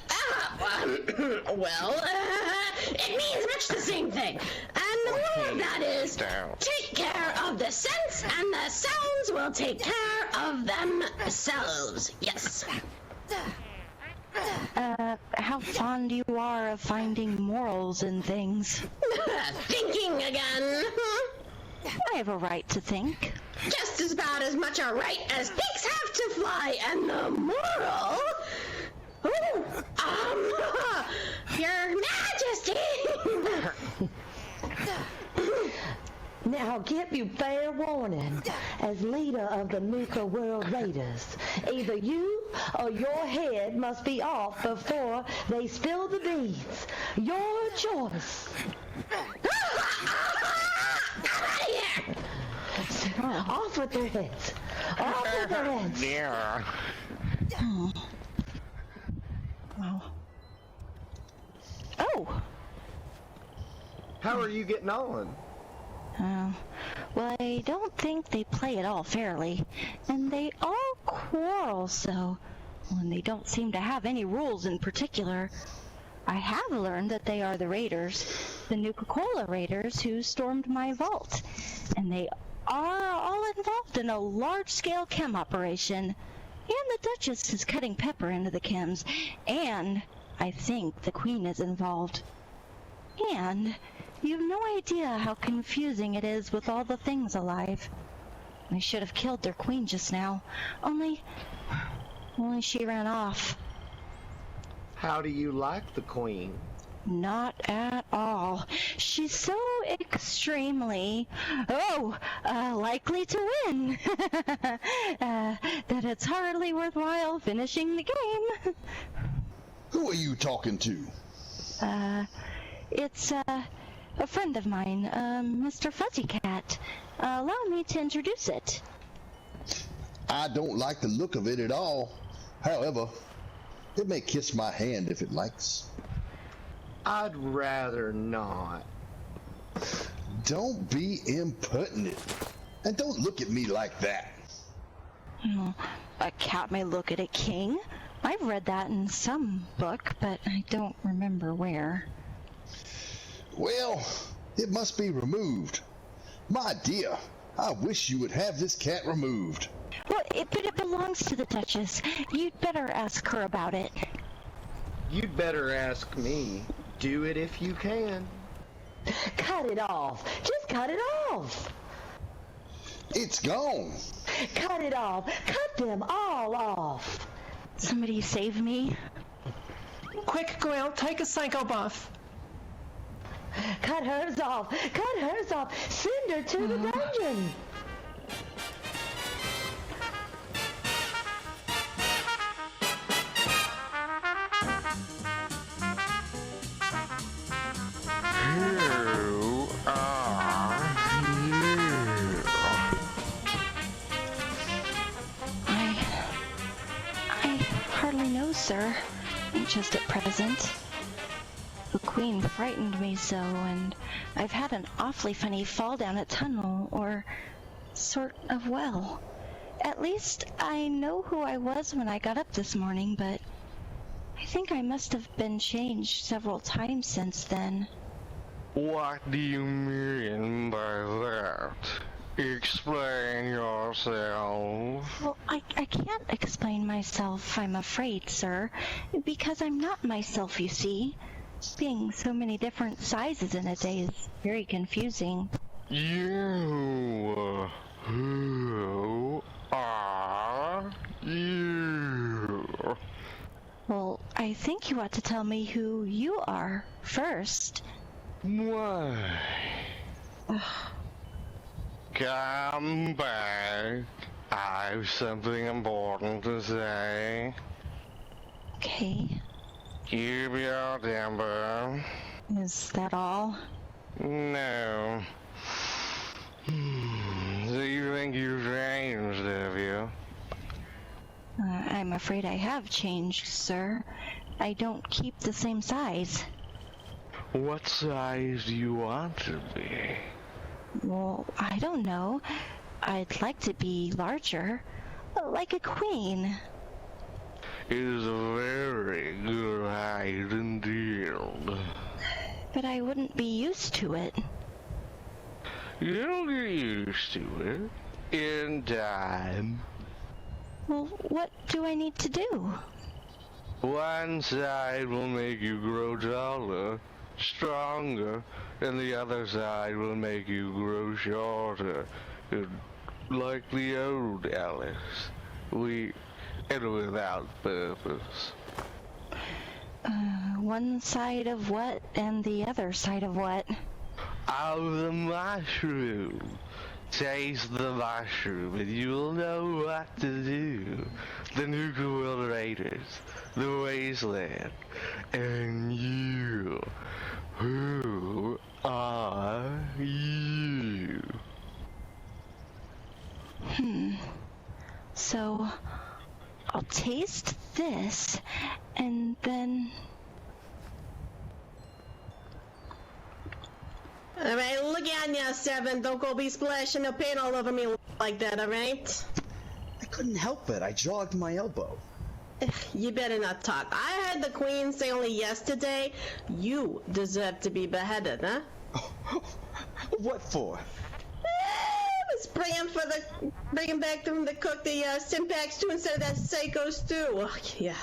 It means much the same thing. And the moral of that is, take care of the scents, and the sounds will take care of themselves. Yes. How fond you are of finding morals in things. Thinking again. I have a right to think. Just as about as much a right as pigs have to fly, and the moral... Your Majesty! Now, I'll give you fair warning. As leader of the Nuka-World Raiders, either you or your head must be off before they spill the beans. Your choice. Out of here! Off with their heads. Off with their heads. Dear. Wow. Oh! How are you getting on? Well, I don't think they play it all fairly. And they all quarrel so. And they don't seem to have any rules in particular. I have learned that they are the Raiders, the Nuka-Cola Raiders who stormed my vault, and they are all involved in a large-scale chem operation, and the Duchess is cutting pepper into the chems, and I think the Queen is involved. And you've no idea how confusing it is with all the things alive. I should have killed their Queen just now, only she ran off. How do you like the Queen? Not at all. She's so extremely, likely to win, that it's hardly worthwhile finishing the game. Who are you talking to? It's a friend of mine, Mr. Fuzzy Cat. Allow me to introduce it. I don't like the look of it at all. However, it may kiss my hand if it likes. I'd rather not. Don't be impertinent. And don't look at me like that. A cat may look at a king. I've read that in some book, but I don't remember where. Well, it must be removed. My dear, I wish you would have this cat removed. Well, but it belongs to the Duchess. You'd better ask her about it. You'd better ask me. Do it if you can. Cut it off. Just cut it off. It's gone. Cut it off. Cut them all off. Somebody save me. Quick, Goyle, take a psycho buff. Cut hers off. Cut hers off. Send her to the dungeon. Who are you? I hardly know, sir. Just at present. The Queen frightened me so, and I've had an awfully funny fall down a tunnel, or sort of well. At least I know who I was when I got up this morning, but I think I must have been changed several times since then. What do you mean by that? Explain yourself. Well, I can't explain myself, I'm afraid, sir, because I'm not myself, you see. Being so many different sizes in a day is very confusing. You, who are you? Well, I think you ought to tell me who you are first. Why? Come back. I've something important to say. Okay. Keep your temper. Is that all? No. So you think you've changed, have you? I'm afraid I have changed, sir. I don't keep the same size. What size do you want to be? Well, I don't know. I'd like to be larger. Like a queen. It is a very good height indeed. But I wouldn't be used to it. You'll get used to it in time. Well, what do I need to do? One side will make you grow taller, stronger, and the other side will make you grow shorter. Like the old Alice. And without purpose. One side of what and the other side of what? Of the mushroom. Taste the mushroom and you'll know what to do. The Nuka-World Raiders, the Wasteland, and you. Who are you? So, I'll taste this, and then... Alright, look at ya, Seven. Don't go be splashing the paint all over me like that, alright? I couldn't help it. I jogged my elbow. You better not talk. I heard the queen say only yesterday you deserve to be beheaded, huh? What for? Was bringing back them to cook the Stimpack stew instead of that Seiko stew. Oh, yeah.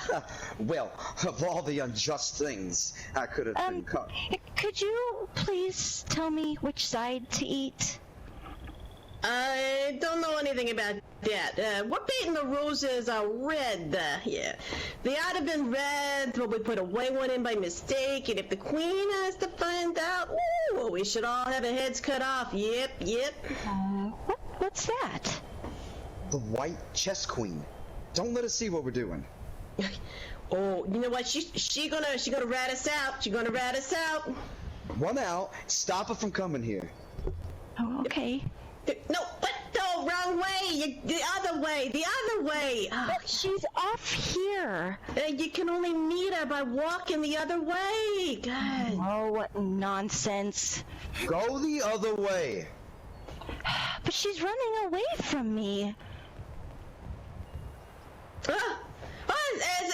Well, of all the unjust things I could have been cut. Could you please tell me which side to eat? I don't know anything about that. We're painting the roses red. Yeah. They ought to have been red, but we put a white one in by mistake, and if the queen has to find out, ooh, we should all have our heads cut off. Yep. What's that? The white chess queen. Don't let us see what we're doing. Oh, you know what? She gonna rat us out. She's gonna rat us out. One out. Stop her from coming here. Oh, okay. No, what? No, wrong way. The other way. But she's off here. You can only meet her by walking the other way. God. Oh, what nonsense. Go the other way. But she's running away from me.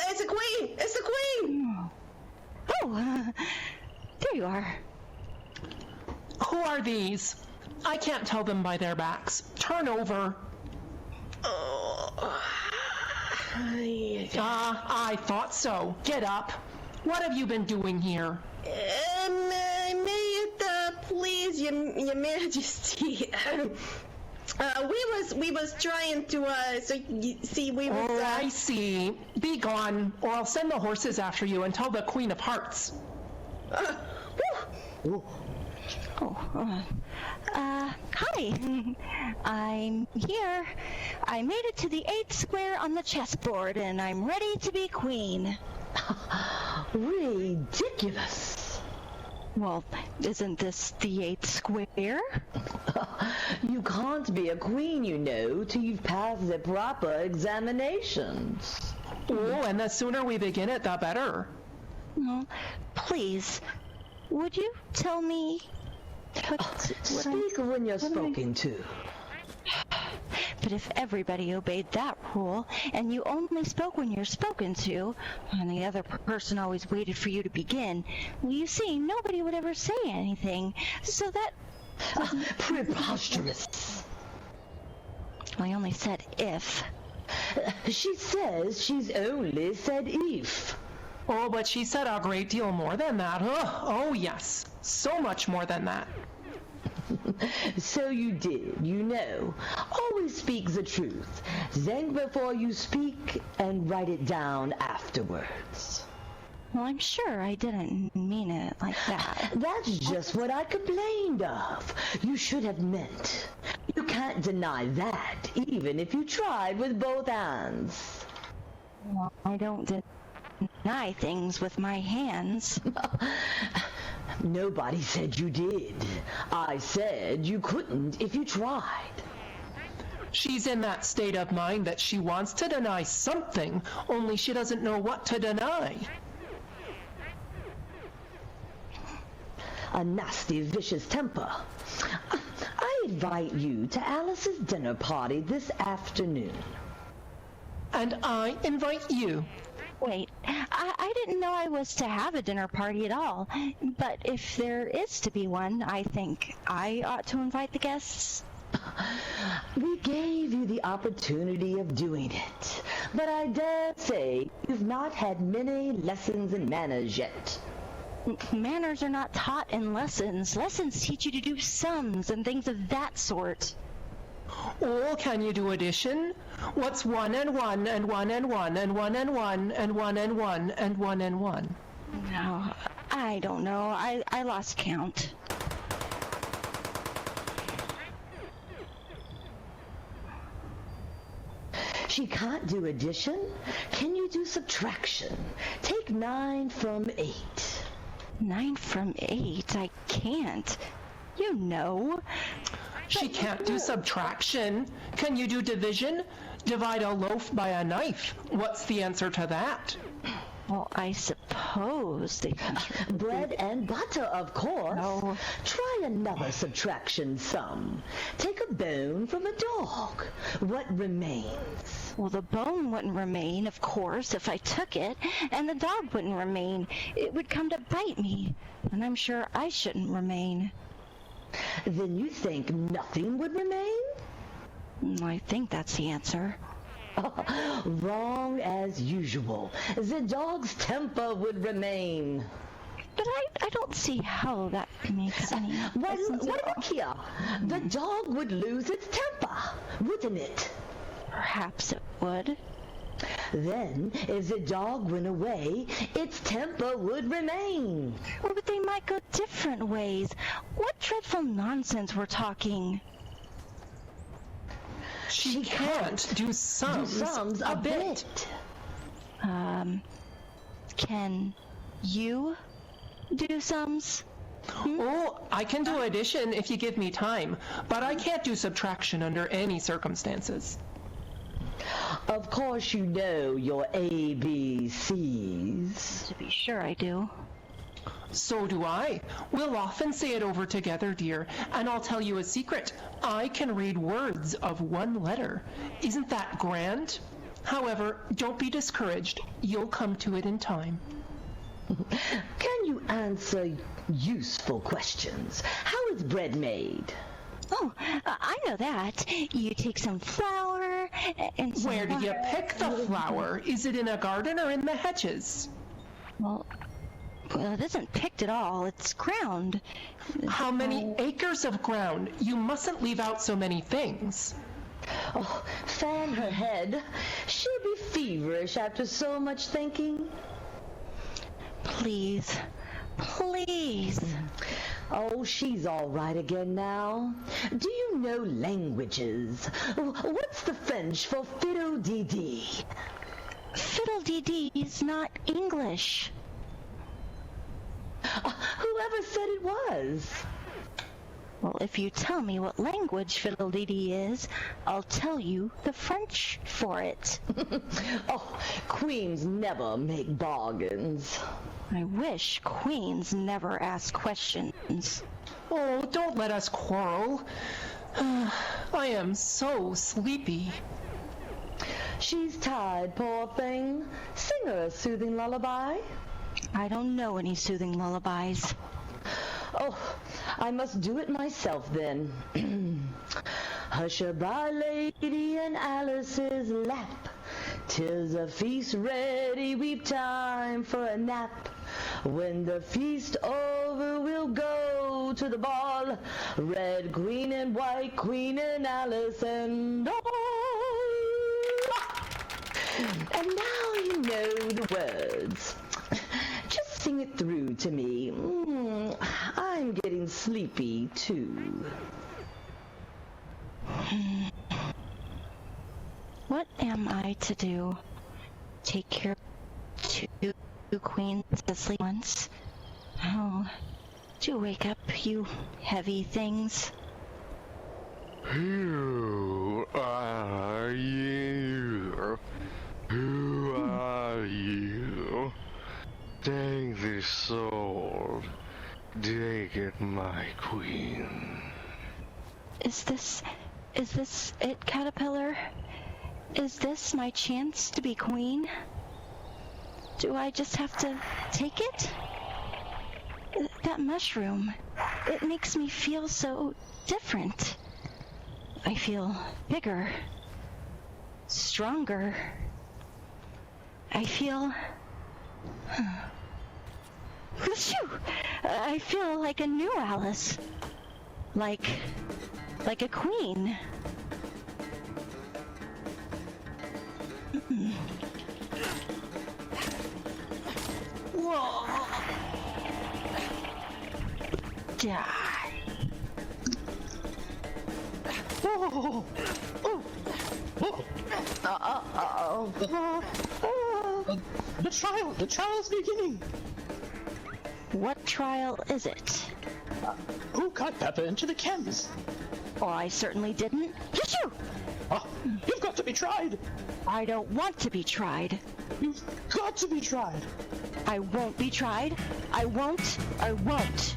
It's a queen. It's the queen. Oh, there you are. Who are these? I can't tell them by their backs. Turn over. I thought so. Get up. What have you been doing here? May it please your Majesty. We was trying to so you see we was. Oh, I see. Be gone, or I'll send the horses after you and tell the Queen of Hearts. Hi. I'm here. I made it to the 8th square on the chessboard, and I'm ready to be queen. Ridiculous. Well, isn't this the 8th square? You can't be a queen, you know, till you've passed the proper examinations. Oh, and the sooner we begin it, the better. No, please, would you tell me... Speak when you're spoken to. But if everybody obeyed that rule, and you only spoke when you're spoken to, and the other person always waited for you to begin, well, you see, nobody would ever say anything. So that... Preposterous. I only said if. She says she's only said if. Oh, but she said a great deal more than that. Oh, yes. So much more than that. So you did, you know. Always speak the truth. Think before you speak and write it down afterwards. Well, I'm sure I didn't mean it like that. That's just what I complained of. You should have meant. You can't deny that, even if you tried with both hands. Well, I don't deny things with my hands. Nobody said you did. I said you couldn't if you tried. She's in that state of mind that she wants to deny something, only she doesn't know what to deny. A nasty, vicious temper. I invite you to Alice's dinner party this afternoon. And I invite you. Wait, I didn't know I was to have a dinner party at all. But if there is to be one, I think I ought to invite the guests. We gave you the opportunity of doing it, but I dare say you've not had many lessons in manners yet. Manners are not taught in lessons. Lessons teach you to do sums and things of that sort. Oh, can you do addition? What's 1 and 1 and 1 and 1 and 1 and 1 and 1 and 1 and 1 and 1? No, I don't know. I lost count. She can't do addition. Can you do subtraction? Take 9 from 8. 9 from 8? I can't. You know. She can't do subtraction. Can you do division? Divide a loaf by a knife. What's the answer to that? Well, I suppose they contribute. Bread and butter, of course. No. Try another subtraction sum. Take a bone from a dog. What remains? Well, the bone wouldn't remain, of course, if I took it, and the dog wouldn't remain. It would come to bite me, and I'm sure I shouldn't remain. Then you think nothing would remain? I think that's the answer. Wrong as usual. The dog's temper would remain. But I don't see how that makes any sense. Well, look here. The dog would lose its temper, wouldn't it? Perhaps it would. Then, if the dog went away, its temper would remain. Well, but they might go different ways. What dreadful nonsense we're talking. She can't do sums a bit. Can you do sums? Oh, I can do addition if you give me time, but I can't do subtraction under any circumstances. Of course you know your ABCs. To be sure I do. So do I. We'll often say it over together, dear, and I'll tell you a secret. I can read words of one letter. Isn't that grand? However, don't be discouraged. You'll come to it in time. Can you answer useful questions? How is bread made? Oh, I know that. You take some flour and some Where do you pick the flour? Is it in a garden or in the hedges? Well, it isn't picked at all. It's ground. How many acres of ground? You mustn't leave out so many things. Oh, fan her head. She'll be feverish after so much thinking. Please. Please. Oh, she's all right again now. Do you know languages? What's the French for fiddle-dee-dee? Fiddle-dee-dee is not English. Whoever said it was? Well, if you tell me what language fiddle-dee-dee is, I'll tell you the French for it. Oh, queens never make bargains. I wish queens never ask questions. Oh, don't let us quarrel. I am so sleepy. She's tired, poor thing. Sing her a soothing lullaby. I don't know any soothing lullabies. Oh, I must do it myself then. Hush-a-bye, lady, in Alice's lap. 'Tis a feast ready, we've time for a nap. When the feast over, we'll go to the ball. Red queen and white queen and Alice and all. And now you know the words. Just sing it through to me. I'm getting sleepy too. What am I to do? Take care of two queens asleep once? Oh, do wake up, you heavy things. Who are you? Who are you? Take this sword. Take it, my queen. Is this it, Caterpillar? Is this my chance to be queen? Do I just have to take it? That mushroom, it makes me feel so different. I feel bigger, stronger. I feel... I feel like a new Alice. Like a queen. Whoa! Die. Oh! Oh! Oh! The trial's beginning. What trial is it? Who got Peppa into the Chems? Oh, I certainly didn't. Achoo! Oh, you've got to be tried. I don't want to be tried. You've got to be tried. I won't be tried. I won't. I won't.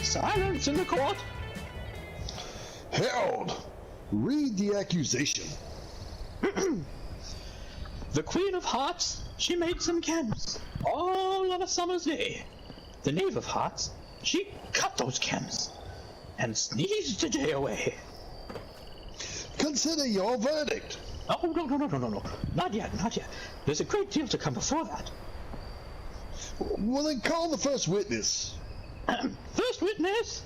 Silence in the court! Harold, read the accusation. The Queen of Hearts, she made some chems, all on a summer's day. The Knave of Hearts, she cut those chems, and sneezed the day away. Consider your verdict. Oh, no. Not yet. There's a great deal to come before that. Well, then call the first witness. First witness!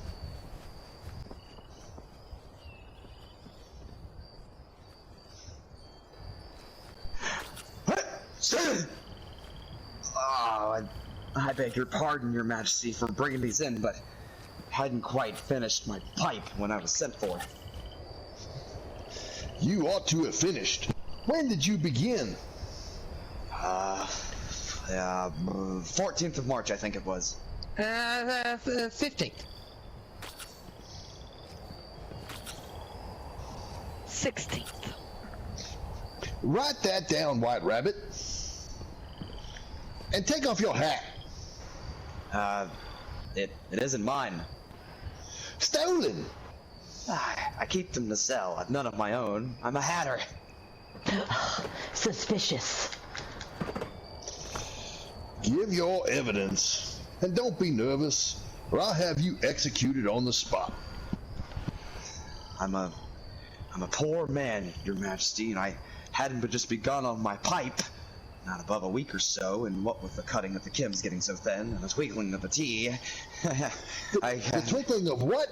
Oh, I beg your pardon, Your Majesty, for bringing these in, but I hadn't quite finished my pipe when I was sent for. You ought to have finished. When did you begin? 14th of March, I think it was. 15th. 16th. Write that down, White Rabbit. And take off your hat. It isn't mine. Stolen. I keep them to sell. I've none of my own. I'm a hatter. Suspicious. Give your evidence. And don't be nervous, or I'll have you executed on the spot. I'm a poor man, Your Majesty, and I hadn't but just begun on my pipe. Not above a week or so, and what with the cutting of the chems getting so thin, and the twinkling of the tea, the twinkling of what?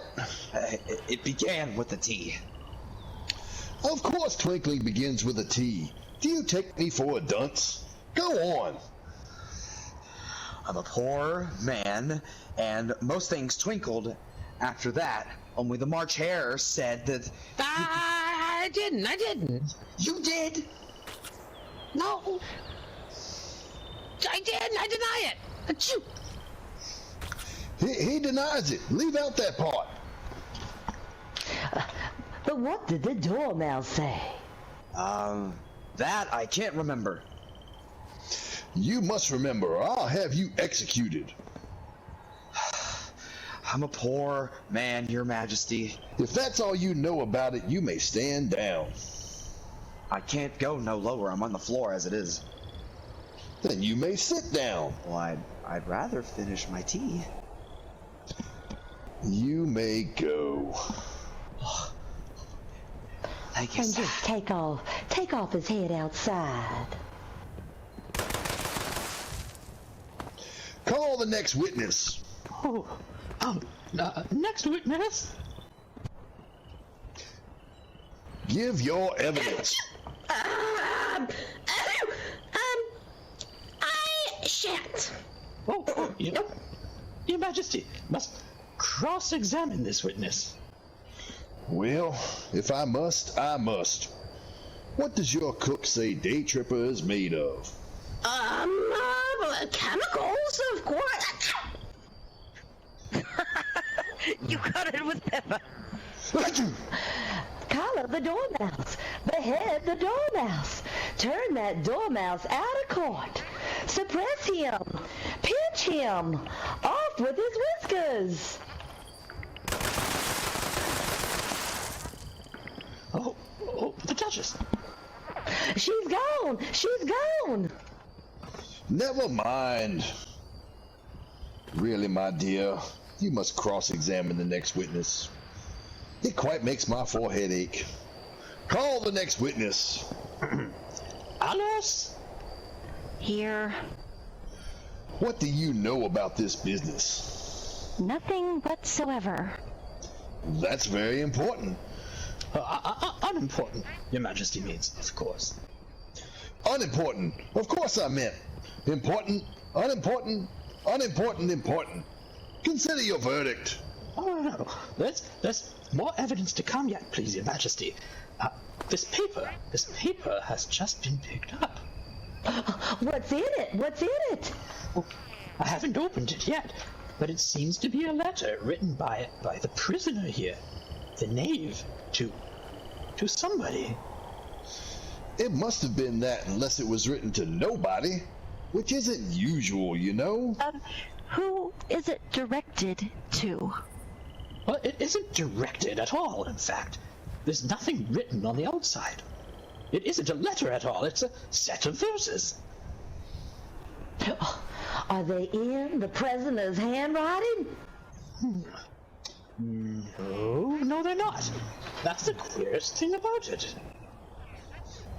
It began with the tea. Of course twinkling begins with a T. Do you take me for a dunce? Go on. I'm a poor man, and most things twinkled after that. Only the March Hare said that... I didn't. You did? No. I didn't. I deny it. Achoo. He denies it. Leave out that part. But what did the Dormouse say? That I can't remember. You must remember, or I'll have you executed. I'm a poor man, Your Majesty. If that's all you know about it, you may stand down. I can't go no lower. I'm on the floor as it is. Then you may sit down. Well, I'd rather finish my tea. You may go. Thank you, And sir. just take off his head outside. Call the next witness. Next witness? Give your evidence. I shan't. Your Majesty must cross-examine this witness. Well, if I must, I must. What does your cook say Day Tripper is made of? Chemicals, of course. You cut it with pepper. Collar the Dormouse. Behead the Dormouse. Turn that Dormouse out of court. Suppress him. Pinch him. Off with his whiskers. Oh, the Duchess. She's gone. She's gone. Never mind. Really, my dear, you must cross-examine the next witness. It quite makes my forehead ache. Call the next witness. Alice? Here. What do you know about this business? Nothing whatsoever. That's very important. Unimportant, Your Majesty means, of course. Unimportant. Of course I meant. Important, unimportant, unimportant, important. Consider your verdict. Oh, no. There's more evidence to come yet, please, Your Majesty. This paper has just been picked up. What's in it? What's in it? Oh, I haven't opened it yet, but it seems to be a letter written by the prisoner here, the knave, to somebody. It must have been that unless it was written to nobody, which isn't usual, you know? Who is it directed to? Well, it isn't directed at all, in fact. There's nothing written on the outside. It isn't a letter at all. It's a set of verses. Are they in the prisoner's handwriting? No, they're not. That's the queerest thing about it.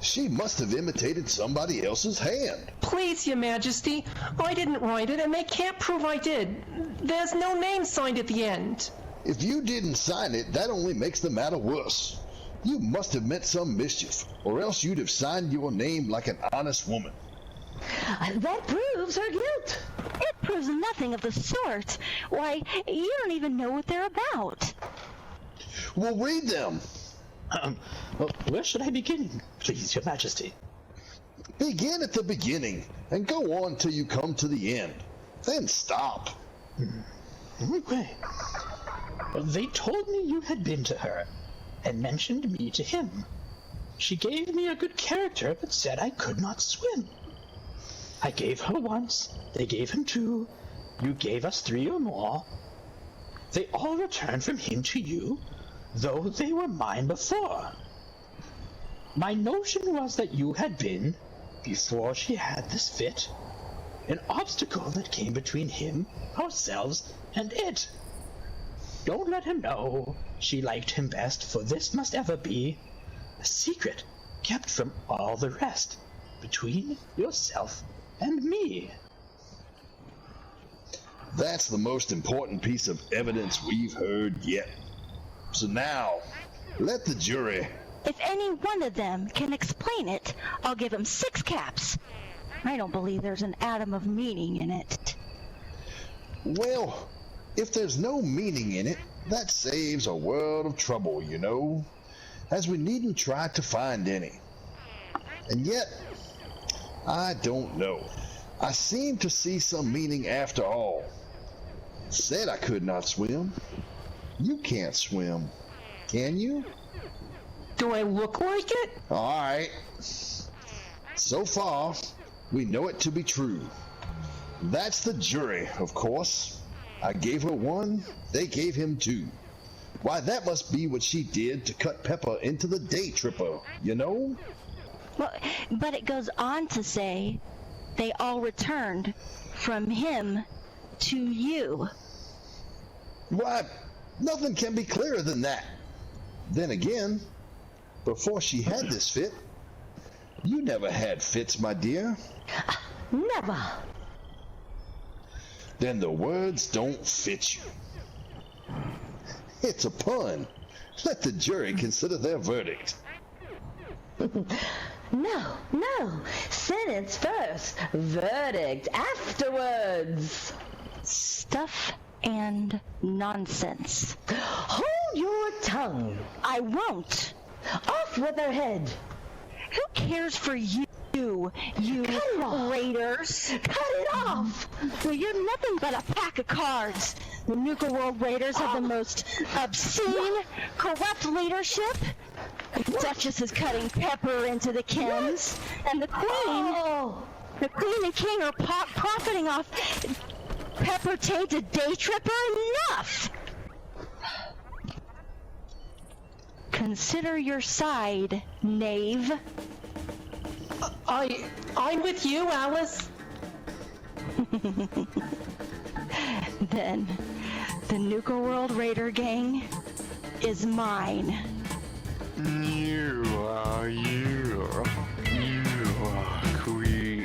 She must have imitated somebody else's hand. Please, Your Majesty, I didn't write it, and they can't prove I did. There's no name signed at the end. If you didn't sign it, that only makes the matter worse. You must have meant some mischief, or else you'd have signed your name like an honest woman. That proves her guilt. It proves nothing of the sort. Why, you don't even know what they're about. Well, read them. Well, where should I begin, please, Your Majesty? Begin at the beginning, and go on till you come to the end. Then stop. Okay. Well, they told me you had been to her, and mentioned me to him. She gave me a good character, but said I could not swim. I gave her once, they gave him 2, you gave us 3 or more. They all returned from him to you, though they were mine before. My notion was that you had been, before she had this fit, an obstacle that came between him, ourselves, and it. Don't let him know she liked him best, for this must ever be a secret kept from all the rest, between yourself and me. That's the most important piece of evidence we've heard yet. So now, let the jury... If any one of them can explain it, I'll give him 6 caps. I don't believe there's an atom of meaning in it. Well, if there's no meaning in it, that saves a world of trouble, you know, as we needn't try to find any. And yet, I don't know. I seem to see some meaning after all. Said I could not swim. You can't swim, can you? Do I look like it? All right. So far, we know it to be true. That's the jury, of course. I gave her 1, they gave him 2. Why, that must be what she did to cut Pepper into the day tripper, you know? Well, but it goes on to say they all returned from him to you. Why, nothing can be clearer than that. Then again, before she had this fit, you never had fits, my dear. Never. Then the words don't fit you. It's a pun. Let the jury consider their verdict. No. Sentence first, verdict afterwards. Stuff and nonsense. Hold your tongue. I won't. Off with her head. Who cares for you? You raiders. Cut it off. Well, you're nothing but a pack of cards. The Nuka-World Raiders have the most obscene, corrupt leadership. The Duchess is cutting Pepper into the Chems, and the Queen and King are profiting off Pepper-tainted day tripper. Enough! Consider your side, knave. I'm with you, Alice. Then, the Nuka-World Raider gang is mine. You are queer.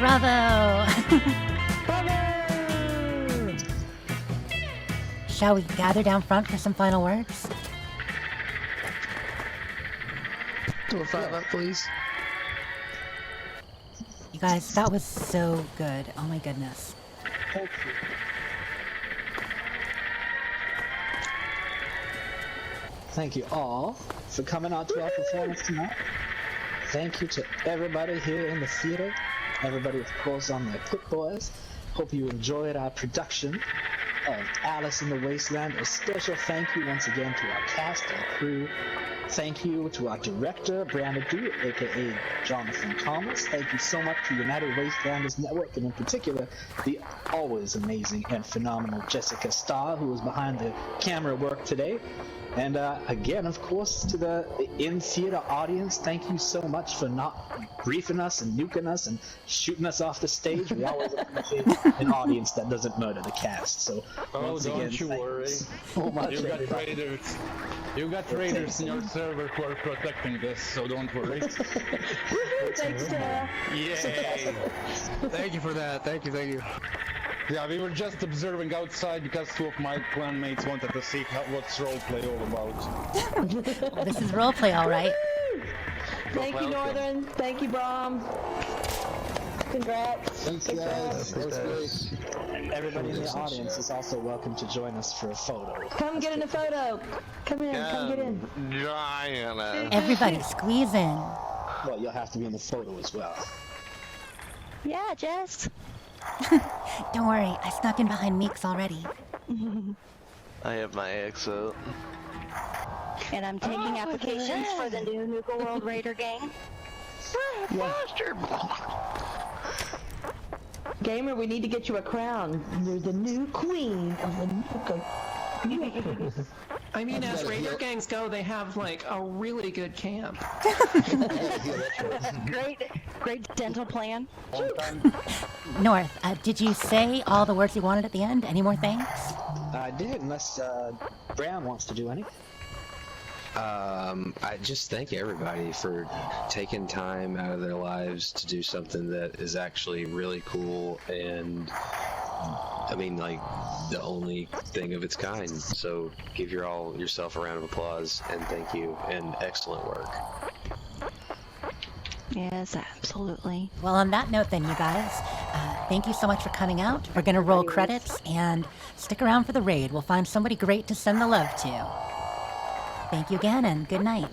Bravo! Shall we gather down front for some final words? Do a 5 up, please. You guys, that was so good. Oh my goodness. Thank you. Thank you all for coming out to our performance tonight. Thank you to everybody here in the theater. Everybody, of course, on the Pit Boys. Hope you enjoyed our production of Alice in the Wasteland. A special thank you once again to our cast and crew. Thank you to our director, Brandon Du, aka Jonathan Thomas. Thank you so much to United Wastelanders Network, and in particular, the always amazing and phenomenal Jessica Starr, who was behind the camera work today. And again, of course, to the in-theater audience, thank you so much for not griefing us and nuking us and shooting us off the stage. We always appreciate an audience that doesn't murder the cast. So once again, don't you worry. So much, You got everybody. raiders. You got raiders in your server who are protecting this, so don't worry. Thanks, Tara. Yay! Thank you for that. Thank you. Yeah, we were just observing outside because 2 of my clanmates wanted to see what's roleplay all about. Well, this is roleplay, all right. Thank you, Northern. Thank you, Brom. Congrats. Thanks, guys. That was great. Everybody in the audience is also welcome to join us for a photo. Come get in a photo. Come in. Come get in. Everybody, squeeze in. Well, you'll have to be in the photo as well. Yeah, Jess. Don't worry, I snuck in behind Meeks already. I have my ex out. And I'm taking applications for the new Nuka-World Raider gang. Gamer, we need to get you a crown. You're the new queen of the Nuka. I mean, as Raider gangs go, they have like a really good camp. Great dental plan. North, did you say all the words you wanted at the end? Any more thanks? I did, unless Bram wants to do any. I just thank everybody for taking time out of their lives to do something that is actually really cool and I mean like the only thing of its kind. So give yourself a round of applause and thank you and excellent work. Yes, absolutely. Well, on that note then, you guys, thank you so much for coming out. We're gonna roll credits and stick around for the raid. We'll find somebody great to send the love to. Thank you again and good night.